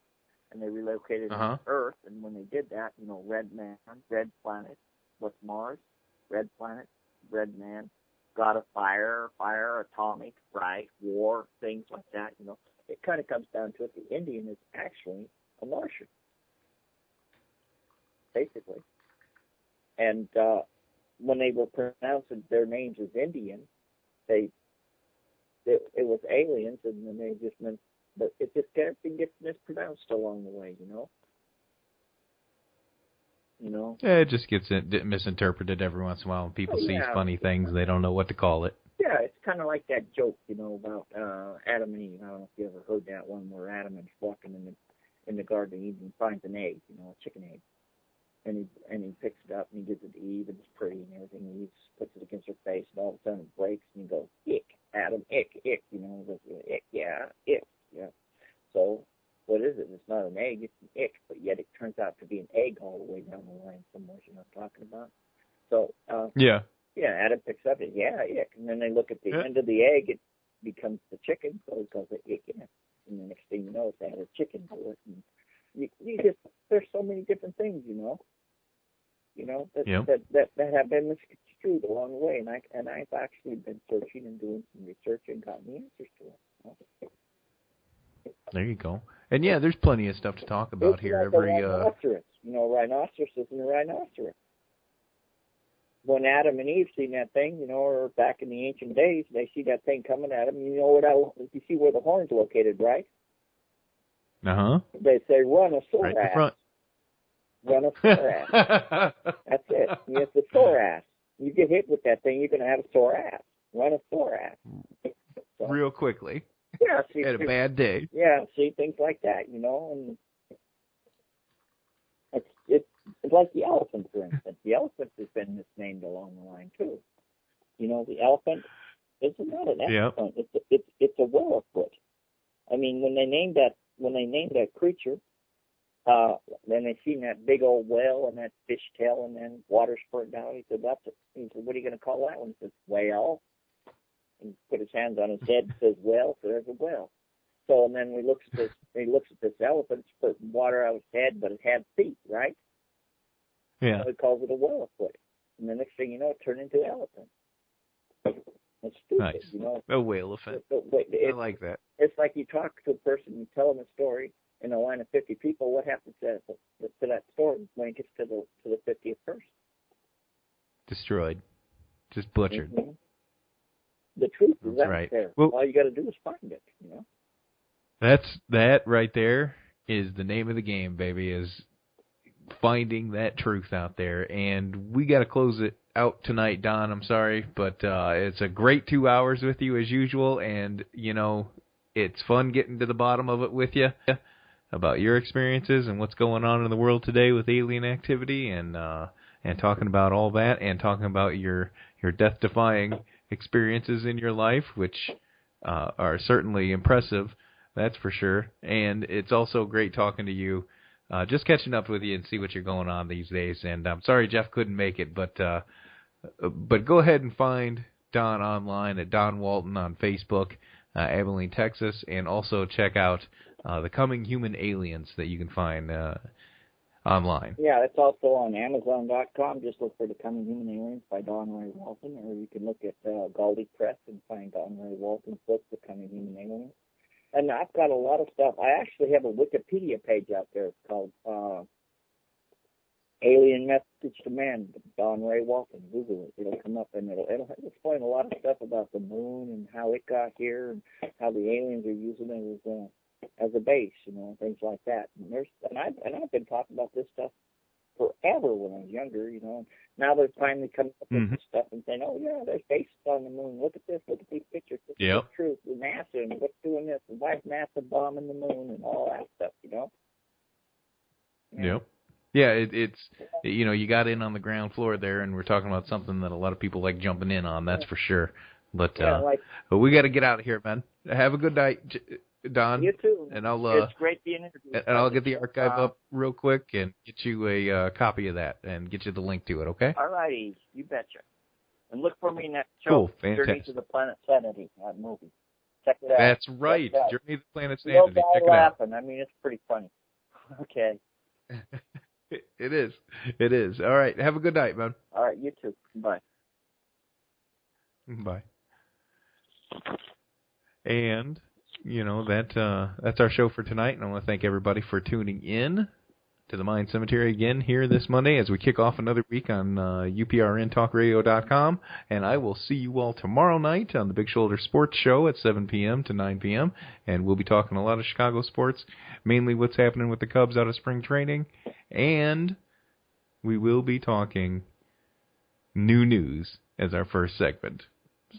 And they relocated them to Earth, and when they did that, you know, red man, red planet, what's Mars? Red planet, red man, god of fire, atomic, right, war, things like that, you know. It kind of comes down to it. The Indian is actually a Martian, basically. And when they were pronouncing their names as Indian, it was aliens, and then they just meant, but it just gets mispronounced along the way, you know. You know. Yeah, it just gets misinterpreted every once in a while. When people see funny things, they don't know what to call it. Yeah, it's kind of like that joke, you know, about Adam and Eve. I don't know if you ever heard that one where Adam is walking in the Garden of Eden and finds an egg, you know, a chicken egg, and he picks it up and he gives it to Eve, and it's pretty and everything. And Eve puts it against her face, and all of a sudden it breaks, and he goes, "Ick, Adam, ick, ick," you know, he goes, "Ick, yeah, ick." Yeah. So what is it? It's not an egg, it's an ick, but yet it turns out to be an egg all the way down the line somewhere, you know what I'm talking about? So yeah, Adam picks up it, ick. And then they look at the end of the egg, it becomes the chicken, so it goes ick, yeah. And the next thing you know, it's added chicken to it. And you just, there's so many different things, you know, that have been misconstrued along the way. And I've actually been searching and doing some research and gotten the answers to it. There you go. And yeah, there's plenty of stuff to talk about it's here. Like rhinoceros. You know, rhinoceros isn't a rhinoceros. When Adam and Eve seen that thing, you know, or back in the ancient days, they see that thing coming at them. You know you see where the horn's located, right? They say, "Run a sore right ass." In front. Run a sore ass. That's it. It's a sore ass. You get hit with that thing, you're going to have a sore ass. Run a sore ass. So, real quickly. Yeah, see, had a bad day. Yeah, see things like that, you know, and it's like the elephant, for instance. The elephant has been misnamed along the line too. You know, the elephant is not an elephant. Yep. It's a whalefoot. I mean, when they named that creature, then they seen that big old whale and that fish tail and then water spurting down. He said, He said, "What are you going to call that one?" He says, "Whale." And put his hands on his head and says, "Well, so there's a whale." So, and then he looks at this elephant spurting water out of his head, but it had feet, right? Yeah. So he calls it a whalefoot. And the next thing you know, it turned into an elephant. It's stupid, nice. You know. A whale-elephant. I like that. It's like you talk to a person, you tell them a story in a line of 50 people. What happens to that story when it gets to the 50th person? Destroyed. Just butchered. Mm-hmm. The truth is out right. there. Well, all you got to do is find it, you know. That right there is the name of the game, baby, is finding that truth out there. And we got to close it out tonight, Don. I'm sorry, but it's a great 2 hours with you as usual. And, you know, it's fun getting to the bottom of it with you about your experiences and what's going on in the world today with alien activity, and talking about all that, and talking about your death-defying experiences in your life, which are certainly impressive, that's for sure. And it's also great talking to you, just catching up with you and see what you're going on these days. And I'm sorry Jeff couldn't make it, but go ahead and find Don online at Don Walton on Facebook, Abilene, Texas, and also check out The Coming Human Aliens that you can find online. Yeah, it's also on Amazon.com. Just look for The Coming Human Aliens by Don Ray Walton, or you can look at Gauldy Press and find Don Ray Walton's book, The Coming Human Aliens. And I've got a lot of stuff. I actually have a Wikipedia page out there. It's called Alien Message to Man, Don Ray Walton. Google it. It'll come up, and it'll explain a lot of stuff about the moon and how it got here and how the aliens are using it as a base, things like that. And I've been talking about this stuff forever when I was younger, And now they're finally coming up with this stuff and saying, "Oh yeah, there's bases on the moon. Look at this. Look at these pictures. This is the truth. The NASA and what's doing this? And why is NASA bombing the moon and all that stuff?" Yep. Yeah, it's you got in on the ground floor there, and we're talking about something that a lot of people like jumping in on. That's for sure. But but we got to get out of here, man. Have a good night, Don. You too. And I'll it's great being introduced. And I'll get the archive up real quick and get you a copy of that and get you the link to it. Okay. All righty, you betcha. And look for me in that show, cool, fantastic. Journey to the Planet Sanity, that movie. Check it out. That's right, Journey to the Planet Sanity. Check it laughing. I mean, it's pretty funny. Okay. It is. It is. All right. Have a good night, man. All right. You too. Bye. Bye. And, that's our show for tonight. And I want to thank everybody for tuning in to the Mind Cemetery again here this Monday as we kick off another week on uprntalkradio.com. And I will see you all tomorrow night on the Big Shoulder Sports Show at 7 p.m. to 9 p.m. And we'll be talking a lot of Chicago sports, mainly what's happening with the Cubs out of spring training. And we will be talking new news as our first segment.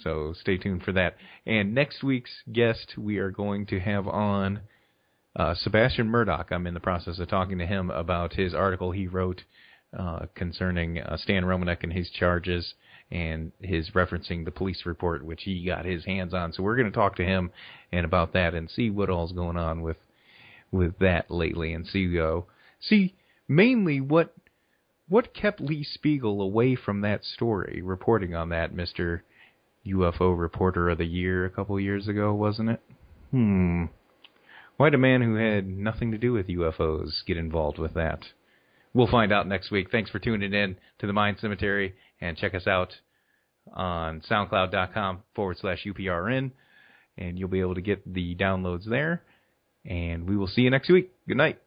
So stay tuned for that. And next week's guest we are going to have on Sebastian Murdoch. I'm in the process of talking to him about his article he wrote concerning Stan Romanek and his charges and his referencing the police report, which he got his hands on. So we're going to talk to him and about that and see what all's going on with that lately, and see mainly what kept Lee Spiegel away from that story, reporting on that, Mr. UFO Reporter of the Year a couple years ago, wasn't it? Why'd a man who had nothing to do with UFOs get involved with that? We'll find out next week. Thanks for tuning in to the Mind Cemetery, and check us out on soundcloud.com/UPRN, and you'll be able to get the downloads there, and we will see you next week. Good night.